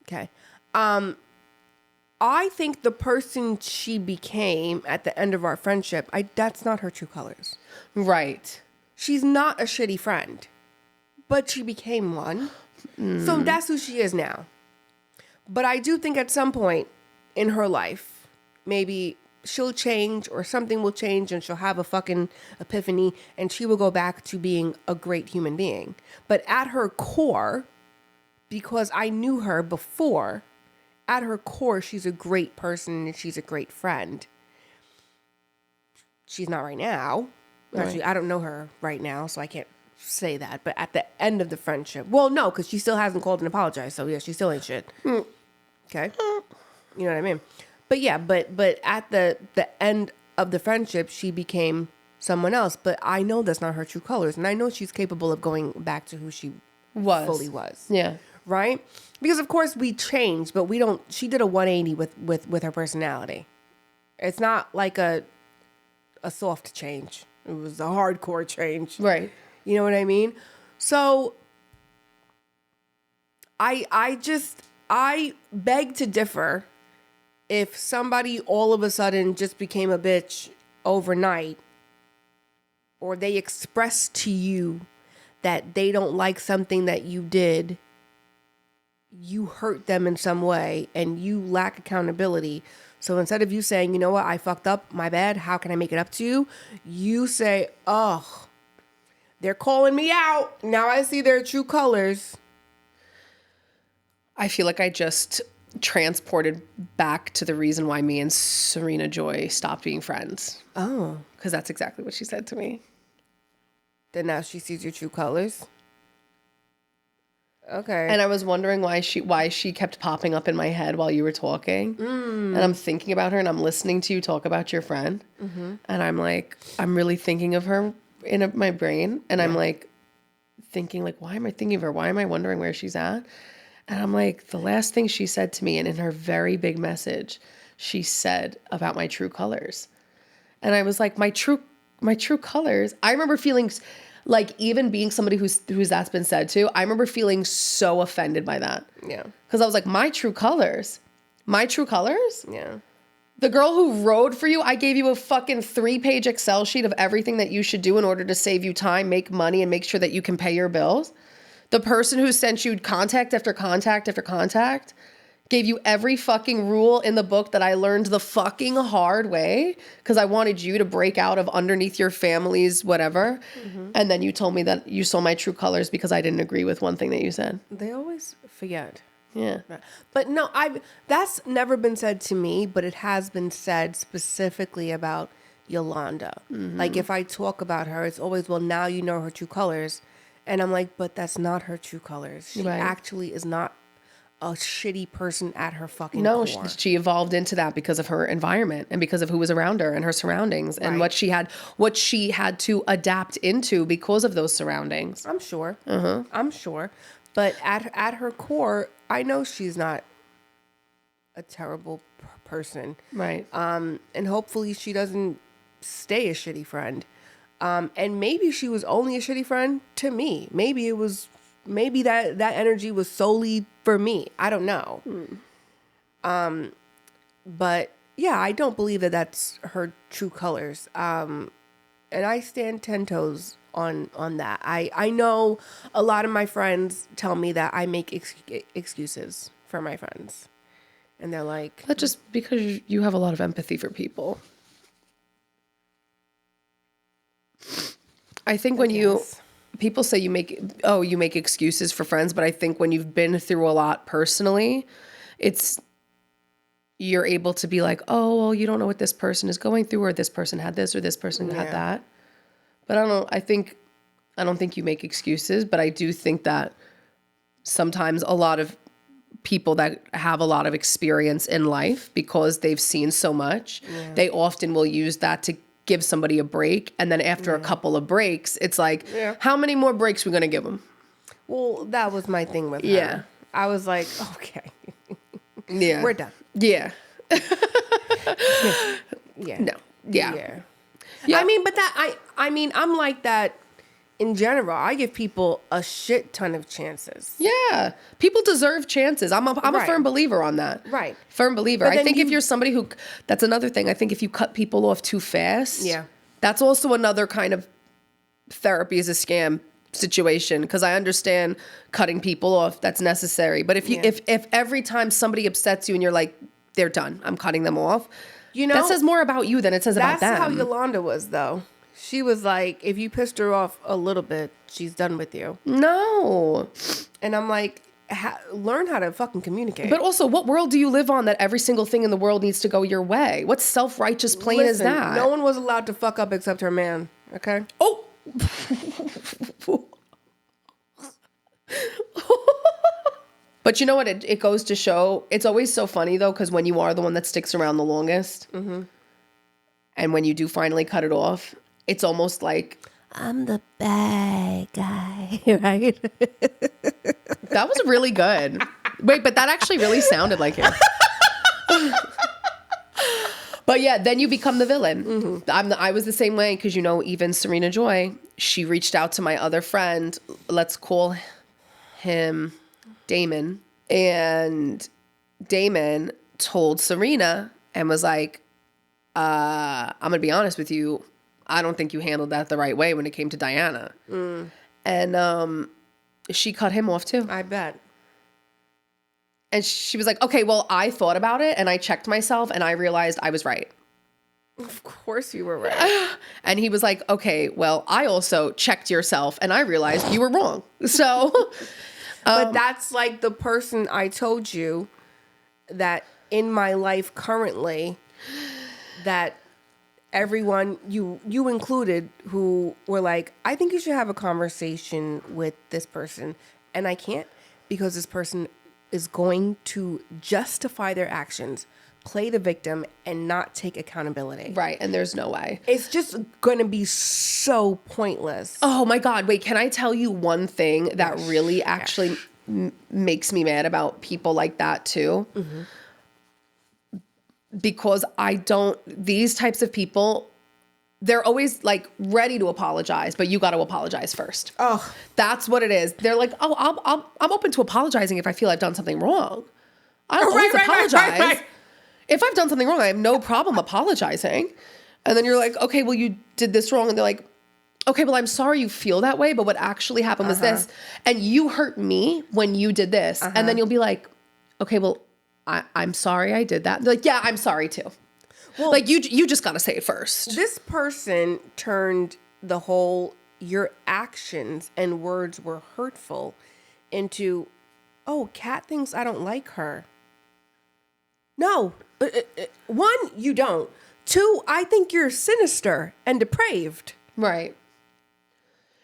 Okay. I think the person she became at the end of our friendship, that's not her true colors. Right. She's not a shitty friend, but she became one. So that's who she is now. But I do think at some point in her life, maybe she'll change or something will change and she'll have a fucking epiphany and she will go back to being a great human being. But at her core, because I knew her before, at her core, she's a great person and she's a great friend. She's not right now. Right. Actually, I don't know her right now, so I can't say that. But at the end of the friendship, well, no, because she still hasn't called and apologized. So yeah, she still ain't shit. Okay, you know what I mean? But yeah, but at the end of the friendship, she became someone else. But I know that's not her true colors, and I know she's capable of going back to who she fully was. Yeah. Right? Because of course we changed, but we don't. She did a 180 with her personality. It's not like a soft change. It was a hardcore change. Right. You know what I mean? So I beg to differ. If somebody all of a sudden just became a bitch overnight, or they express to you that they don't like something that you did, you hurt them in some way and you lack accountability. So instead of you saying, you know what, I fucked up, my bad, how can I make it up to you? You say, oh, they're calling me out. Now I see their true colors. I feel like I just transported back to the reason why me and Serena Joy stopped being friends. Oh. Because that's exactly what she said to me. Then now she sees your true colors. Okay. And I was wondering why she kept popping up in my head while you were talking. And I'm thinking about her and I'm listening to you talk about your friend. Mm-hmm. And I'm like, I'm really thinking of her in my brain. And I'm like thinking like, why am I thinking of her? Why am I wondering where she's at? And I'm like, the last thing she said to me, and in her very big message, she said about my true colors. And I was like, my true colors. I remember feeling like, even being somebody who's that's been said to, I remember feeling so offended by that. Yeah. Because I was like, my true colors? My true colors? Yeah. The girl who rode for you, I gave you a fucking 3-page Excel sheet of everything that you should do in order to save you time, make money, and make sure that you can pay your bills. The person who sent you contact after contact after contact gave you every fucking rule in the book that I learned the fucking hard way because I wanted you to break out of underneath your family's whatever. Mm-hmm. And then you told me that you saw my true colors because I didn't agree with one thing that you said. They always forget. Yeah. But no, that's never been said to me, but it has been said specifically about Yolanda. Mm-hmm. Like if I talk about her, it's always, well, now you know her true colors. And I'm like, but that's not her true colors. She actually is not a shitty person at her fucking core. No, she evolved into that because of her environment and because of who was around her and her surroundings and what she had to adapt into because of those surroundings. I'm sure. I'm sure. But at her core, I know she's not a terrible person. Right. And hopefully she doesn't stay a shitty friend. And maybe she was only a shitty friend to me. Maybe that energy was solely for me. I don't know. But yeah, I don't believe that that's her true colors. And I stand 10 toes on that. I know a lot of my friends tell me that I make excuses for my friends. And they're like... That's just because you have a lot of empathy for people. I think when people say you make excuses for friends, but I think when you've been through a lot personally, you're able to be like, oh, well, you don't know what this person is going through, or this person had this, or this person had that. But I don't think you make excuses, but I do think that sometimes a lot of people that have a lot of experience in life, because they've seen so much, they often will use that to give somebody a break. And then after a couple of breaks, it's like, how many more breaks are we going to give them? Well, that was my thing with her. I was like, okay. We're done. Yeah. Yeah. No. Yeah. I mean, but I'm like that in general. I give people a shit ton of chances. Yeah. People deserve chances. I'm a firm believer on that. Right. Firm believer. I think if you're somebody who, that's another thing. I think if you cut people off too fast, that's also another kind of therapy is a scam situation, because I understand cutting people off, that's necessary. But if every time somebody upsets you and you're like, they're done, I'm cutting them off, that says more about you than it says about them. That's how Yolanda was, though. She was like, if you pissed her off a little bit, she's done with you. No. And I'm like, learn how to fucking communicate. But also, what world do you live on that every single thing in the world needs to go your way? What self-righteous plane is that? No one was allowed to fuck up except her man, okay? Oh! But you know what? It goes to show, it's always so funny, though, because when you are the one that sticks around the longest, and when you do finally cut it off, it's almost like, I'm the bad guy, right? That was really good. Wait, but that actually really sounded like him. But yeah, then you become the villain. I was the same way, because, even Serena Joy, she reached out to my other friend, let's call him Damon. And Damon told Serena and was like, I'm going to be honest with you, I don't think you handled that the right way when it came to Diana. And she cut him off too. I bet. And she was like, okay, well, I thought about it and I checked myself and I realized I was right. Of course you were right. And he was like, okay, well, I also checked yourself and I realized you were wrong. So... but that's like the person I told you that in my life currently, that everyone, you included, who were like, I think you should have a conversation with this person. And I can't, because this person is going to justify their actions, play the victim, and not take accountability. Right, and there's no way. It's just going to be so pointless. Oh my God, wait, can I tell you one thing that really actually makes me mad about people like that too? Because these types of people, they're always like ready to apologize, but you got to apologize first. Oh, that's what it is. They're like, oh, I'm open to apologizing if I feel I've done something wrong. I'll always apologize. Right. If I've done something wrong, I have no problem apologizing. And then you're like, okay, well, you did this wrong. And they're like, okay, well, I'm sorry you feel that way, but what actually happened was this. And you hurt me when you did this. And then you'll be like, okay, well, I'm sorry I did that. They're like, yeah, I'm sorry too. Well, like you just got to say it first. This person turned the whole, your actions and words were hurtful, into, oh, Kat thinks I don't like her. No. One, you don't. Two, I think you're sinister and depraved. Right.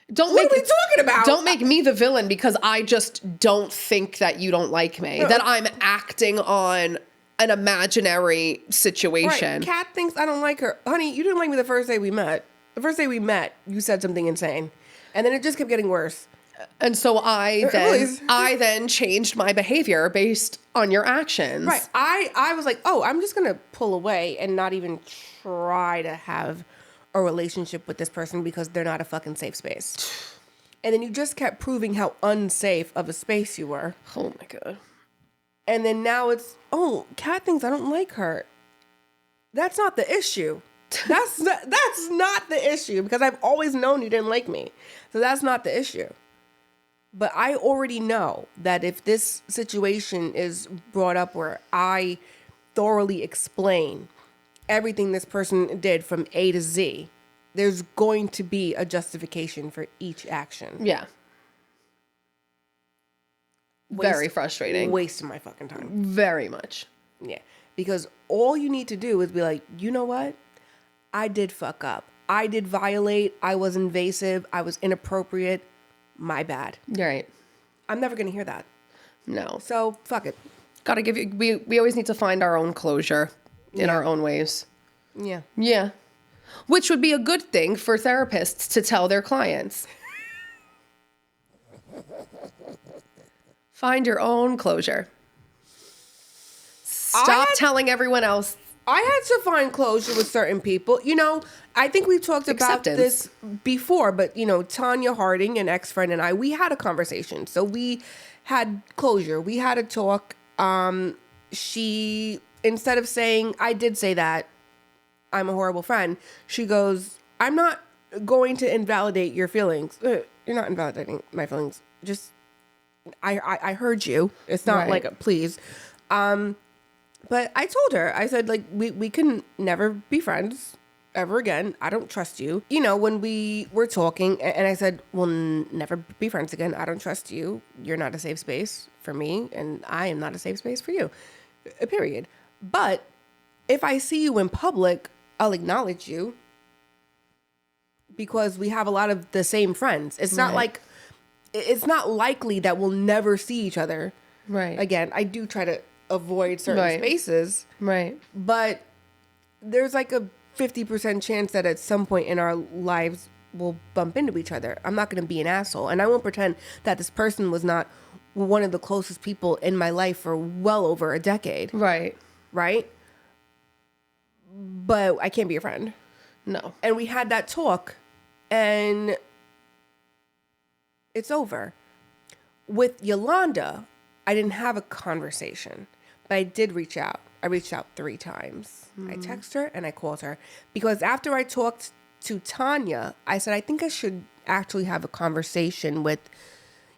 What are we talking about? Don't make me the villain because I just don't think that you don't like me. That I'm acting on an imaginary situation. Right. Kat thinks I don't like her. Honey, you didn't like me the first day we met. The first day we met, you said something insane. And then it just kept getting worse. And so I then changed my behavior based on your actions. Right. I was like, oh, I'm just going to pull away and not even try to have a relationship with this person because they're not a fucking safe space. And then you just kept proving how unsafe of a space you were. Oh my God. And then now it's, oh, Kat thinks I don't like her. That's not the issue. That's not the issue, because I've always known you didn't like me. So that's not the issue. But I already know that if this situation is brought up where I thoroughly explain everything this person did from A to Z, there's going to be a justification for each action. Yeah. Very frustrating. Wasting my fucking time. Very much. Yeah. Because all you need to do is be like, you know what? I did fuck up. I did violate. I was invasive. I was inappropriate. My bad. You're right. I'm never going to hear that. No. So, fuck it. Gotta give you, we always need to find our own closure in our own ways. Yeah. Yeah. Which would be a good thing for therapists to tell their clients. Find your own closure. Stop telling everyone else. I had to find closure with certain people. You know, I think we talked about this before, but, you know, Tanya Harding, an ex-friend, and I, we had a conversation. So we had closure. We had a talk. She, instead of saying, I did say that, I'm a horrible friend, she goes, I'm not going to invalidate your feelings. You're not invalidating my feelings. Just, I heard you. It's not like a please. But I told her, I said, like, we can never be friends ever again. I don't trust you. You know, when we were talking, and I said, we'll never be friends again. I don't trust you. You're not a safe space for me, and I am not a safe space for you, period. But if I see you in public, I'll acknowledge you because we have a lot of the same friends. It's not like, it's not likely that we'll never see each other. Right. Again, I do try to avoid certain spaces. Right. But there's like a 50% chance that at some point in our lives we'll bump into each other. I'm not going to be an asshole. And I won't pretend that this person was not one of the closest people in my life for well over a decade. Right. Right? But I can't be a friend. No. And we had that talk and it's over. With Yolanda, I didn't have a conversation, but I did reach out. I reached out 3 times. I texted her and I called her because after I talked to Tanya, I said, I think I should actually have a conversation with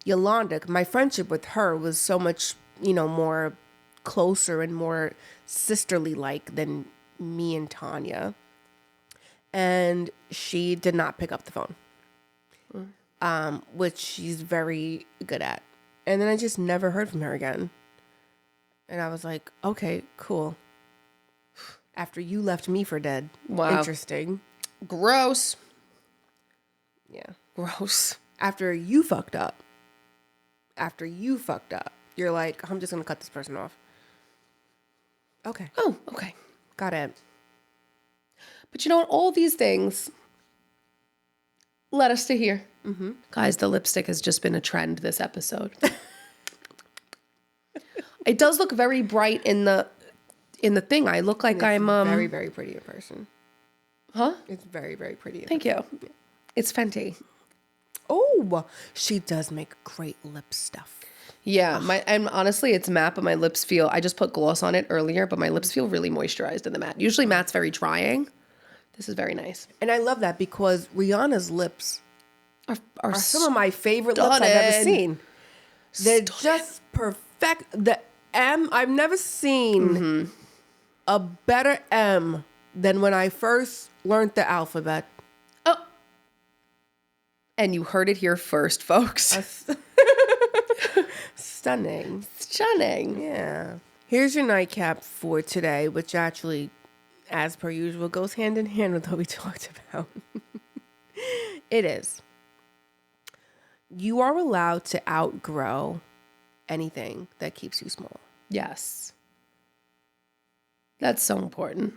Yolanda. My friendship with her was so much, you know, more closer and more sisterly like than me and Tanya. And she did not pick up the phone, which she's very good at. And then I just never heard from her again. And I was like, okay, cool. After you left me for dead. Wow. Interesting. Gross. Yeah. Gross. After you fucked up, you're like, I'm just going to cut this person off. Okay. Oh, okay. Got it. But you know what? All these things led us to here. Mm-hmm. Guys, the lipstick has just been a trend this episode. It does look very bright in the thing. I look like I'm very, very pretty in person. Huh? It's very, very pretty. Thank you. It's Fenty. Oh, she does make great lip stuff. Yeah, and honestly, it's matte, but my lips feel. I just put gloss on it earlier, but my lips feel really moisturized in the matte. Usually, matte's very drying. This is very nice, and I love that because Rihanna's lips are some of my favorite lips I've ever seen. They're just perfect. The M, I've never seen a better M than when I first learned the alphabet. Oh, and you heard it here first, folks. Stunning. Yeah. Here's your nightcap for today, which actually, as per usual, goes hand in hand with what we talked about. It is. You are allowed to outgrow anything that keeps you small. Yes. That's so important.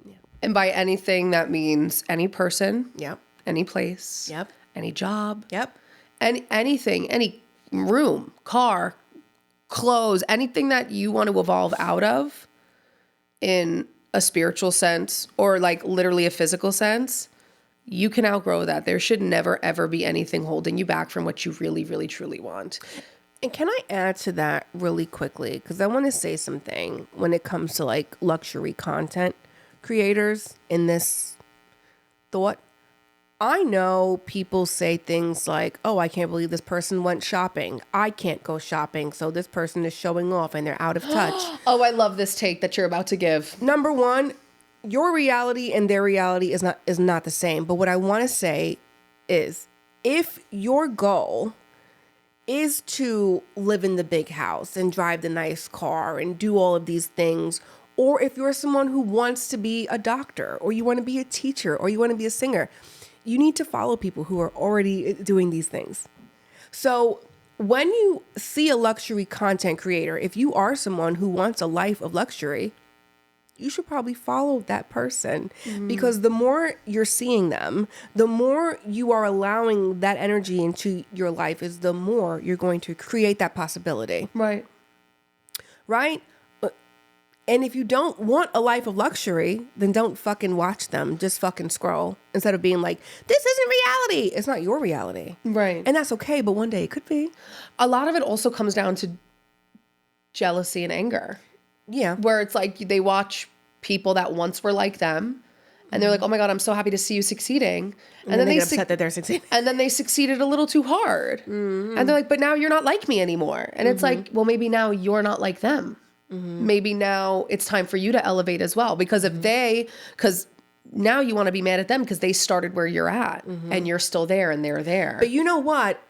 Yeah. And by anything, that means any person. Yep. Any place. Yep. Any job. Yep. Anything, any room, car, clothes, anything that you want to evolve out of in a spiritual sense or like literally a physical sense, you can outgrow that. There should never, ever be anything holding you back from what you really, really, truly want. And can I add to that really quickly? Because I want to say something when it comes to like luxury content creators in this thought. I know people say things like, oh, I can't believe this person went shopping. I can't go shopping. So this person is showing off and they're out of touch. Oh, I love this take that you're about to give. Number one, your reality and their reality is not the same. But what I want to say is, if your goal is to live in the big house and drive the nice car and do all of these things, or if you're someone who wants to be a doctor, or you want to be a teacher, or you want to be a singer, you need to follow people who are already doing these things. So when you see a luxury content creator, if you are someone who wants a life of luxury, you should probably follow that person, because the more you're seeing them, the more you are allowing that energy into your life, is the more you're going to create that possibility. Right. Right? And if you don't want a life of luxury, then don't fucking watch them. Just fucking scroll instead of being like, this isn't reality. It's not your reality. Right. And that's okay, but one day it could be. A lot of it also comes down to jealousy and anger. Yeah. Where it's like they watch people that once were like them, and they're like, oh my God, I'm so happy to see you succeeding. And then they get upset that they're succeeding. And then they succeeded a little too hard. And they're like, but now you're not like me anymore. And it's like, well, maybe now you're not like them. Maybe now it's time for you to elevate as well. Because because now you want to be mad at them because they started where you're at and you're still there and they're there. But you know what?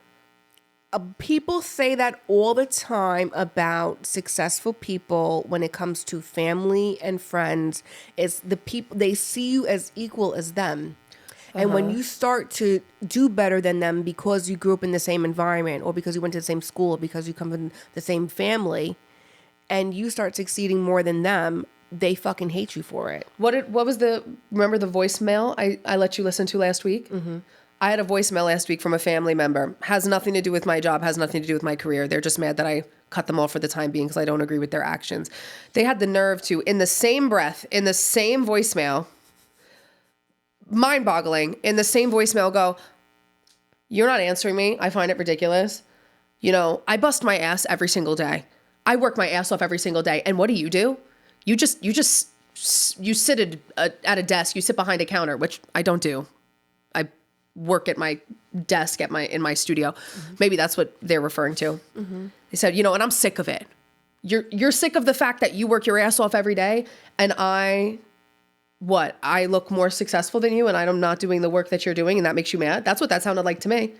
People say that all the time about successful people when it comes to family and friends. Is the people, they see you as equal as them. And when you start to do better than them because you grew up in the same environment, or because you went to the same school, or because you come from the same family, and you start succeeding more than them, they fucking hate you for it. Remember the voicemail I let you listen to last week? I had a voicemail last week from a family member. Has nothing to do with my job, has nothing to do with my career. They're just mad that I cut them off for the time being because I don't agree with their actions. They had the nerve to, in the same breath, in the same voicemail, mind-boggling, in the same voicemail go, you're not answering me. I find it ridiculous. You know, I bust my ass every single day. I work my ass off every single day. And what do? You sit at a desk, you sit behind a counter, which I don't do. I work at my desk in my studio. Maybe that's what they're referring to. They said, you know, and I'm sick of it. You're sick of the fact that you work your ass off every day and I look more successful than you and I'm not doing the work that you're doing and that makes you mad. That's what that sounded like to me.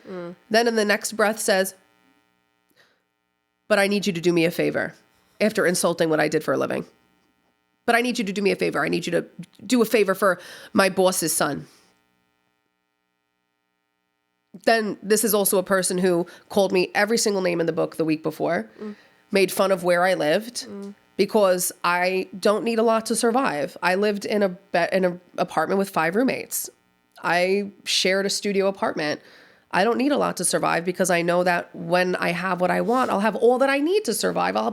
Then in the next breath says, but I need you to do me a favor, after insulting what I did for a living. But I need you to do me a favor. I need you to do a favor for my boss's son. Then this is also a person who called me every single name in the book the week before, made fun of where I lived, because I don't need a lot to survive. I lived in an apartment with 5 roommates. I shared a studio apartment. I don't need a lot to survive because I know that when I have what I want, I'll have all that I need to survive. I'll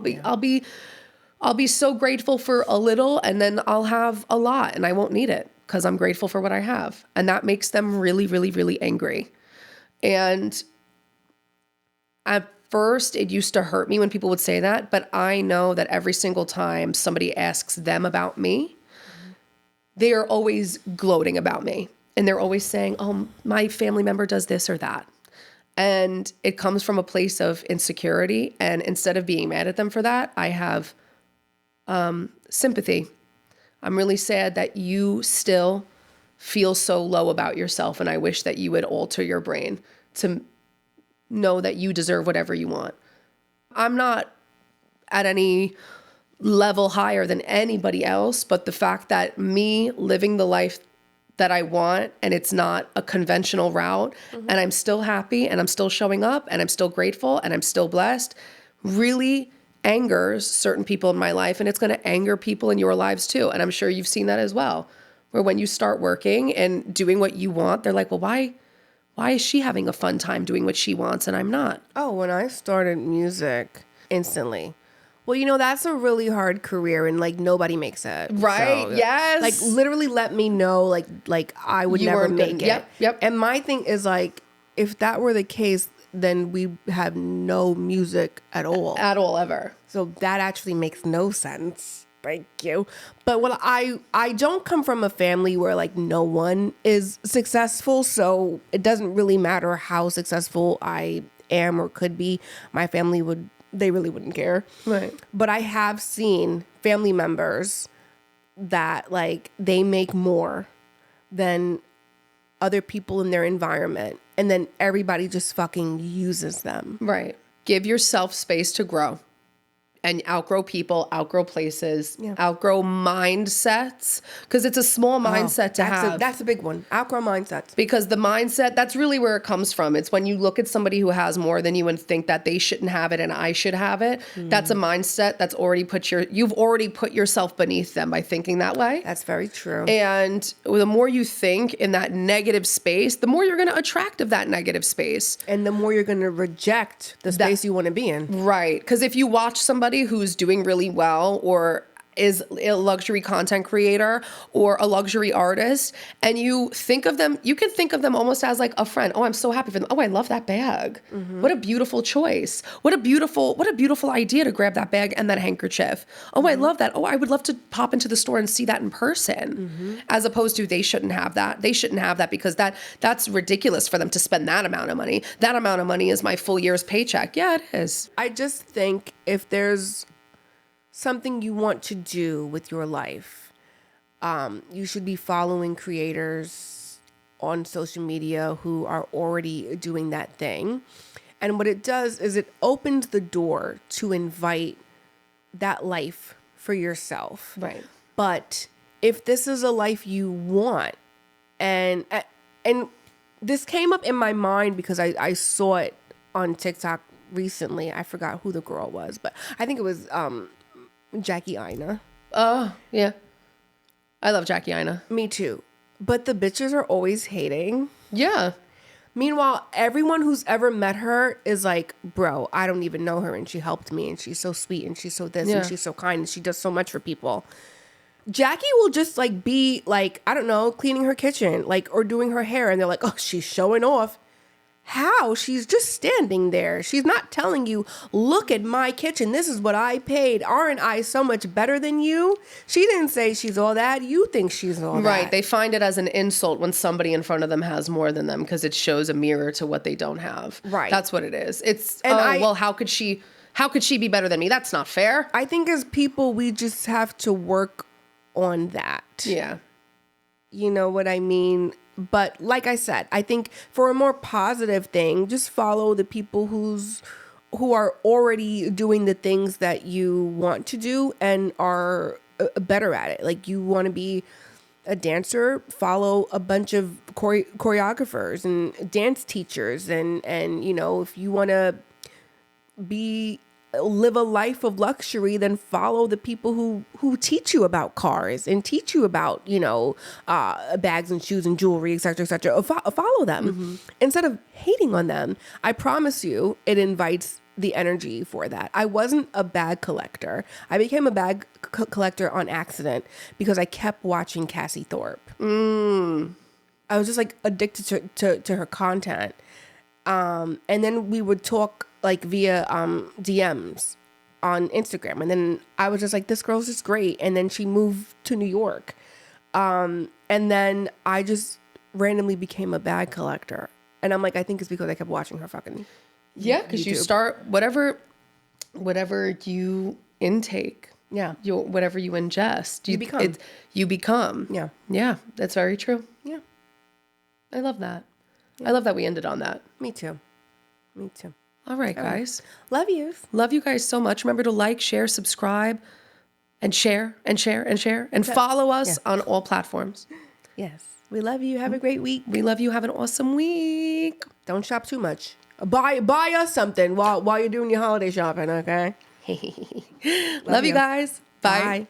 be so grateful for a little, and then I'll have a lot and I won't need it because I'm grateful for what I have. And that makes them really, really, really angry. And at first it used to hurt me when people would say that, but I know that every single time somebody asks them about me, they are always gloating about me. And they're always saying, oh, my family member does this or that. And it comes from a place of insecurity. And instead of being mad at them for that, I have sympathy. I'm really sad that you still feel so low about yourself. And I wish that you would alter your brain to know that you deserve whatever you want. I'm not at any level higher than anybody else, but the fact that me living the life that I want, and it's not a conventional route, and I'm still happy, and I'm still showing up, and I'm still grateful, and I'm still blessed, really angers certain people in my life, and it's going to anger people in your lives too. And I'm sure you've seen that as well, where when you start working and doing what you want, they're like, well, why is she having a fun time doing what she wants and I'm not? Oh, when I started music, instantly. Well, you know, that's a really hard career and like nobody makes it. Right. So, yes. Like literally let me know like I would never make it. Yep. And my thing is like, if that were the case, then we have no music at all. At all, ever. So that actually makes no sense. Thank you. But well, I don't come from a family where like no one is successful. So it doesn't really matter how successful I am or could be. My family they really wouldn't care. Right. But I have seen family members that like they make more than other people in their environment, and then everybody just fucking uses them. Right. Give yourself space to grow and outgrow people, outgrow places, outgrow mindsets, because it's a small mindset to have. That's a big one. Outgrow mindsets. Because the mindset, that's really where it comes from. It's when you look at somebody who has more than you and think that they shouldn't have it and I should have it. That's a mindset that's already you've already put yourself beneath them by thinking that way. That's very true. And the more you think in that negative space, the more you're going to attract of that negative space. And the more you're going to reject the space you want to be in. Right. Because if you watch somebody who's doing really well or is a luxury content creator or a luxury artist, and you think of them, you can think of them almost as like a friend. Oh, I'm so happy for them. Oh, I love that bag. What a beautiful choice. What a beautiful idea to grab that bag and that handkerchief. Oh, I love that. Oh, I would love to pop into the store and see that in person. As opposed to they shouldn't have that. They shouldn't have that because that's ridiculous for them to spend that amount of money. That amount of money is my full year's paycheck. Yeah, it is. I just think if there's something you want to do with your life, you should be following creators on social media who are already doing that thing. And what it does is it opens the door to invite that life for yourself. Right. But if this is a life you want, and this came up in my mind because I saw it on TikTok recently. I forgot who the girl was, but I think it was Jackie Aina. Oh, yeah. I love Jackie Aina. Me too. But the bitches are always hating. Yeah. Meanwhile, everyone who's ever met her is like, bro, I don't even know her and she helped me and she's so sweet and she's so this and she's so kind and she does so much for people. Jackie will just like be like, I don't know, cleaning her kitchen, like, or doing her hair, and they're like, oh, she's showing off. How? She's just standing there. She's not telling you, look at my kitchen. This is what I paid. Aren't I so much better than you? She didn't say she's all that. You think she's all that. Right. They find it as an insult when somebody in front of them has more than them because it shows a mirror to what they don't have. Right. That's what it is. It's, well, how could she be better than me? That's not fair. I think as people, we just have to work on that. Yeah. You know what I mean? But like I said, I think for a more positive thing, just follow the people who are already doing the things that you want to do and are better at it. Like you want to be a dancer, follow a bunch of choreographers and dance teachers. And you know, if you want to live a life of luxury, then follow the people who teach you about cars and teach you about, you know, bags and shoes and jewelry, et cetera, et cetera. Follow them instead of hating on them. I promise you, it invites the energy for that. I wasn't a bag collector. I became a bag collector on accident because I kept watching Cassie Thorpe. I was just like addicted to her content. And then we would talk like via DMs on Instagram. And then I was just like, this girl's just great. And then she moved to New York. And then I just randomly became a bag collector. And I'm like, I think it's because I kept watching her fucking Yeah, because you start whatever you intake. Yeah. Whatever you ingest. You become. Yeah. Yeah. Yeah, that's very true. Yeah. I love that. Yeah. I love that we ended on that. Me too. All right, guys. Love you. Love you guys so much. Remember to like, share, subscribe, and share, and follow us on all platforms. Yes. We love you. Have a great week. We love you. Have an awesome week. Don't shop too much. Buy us something while you're doing your holiday shopping, okay? Love you guys. Bye.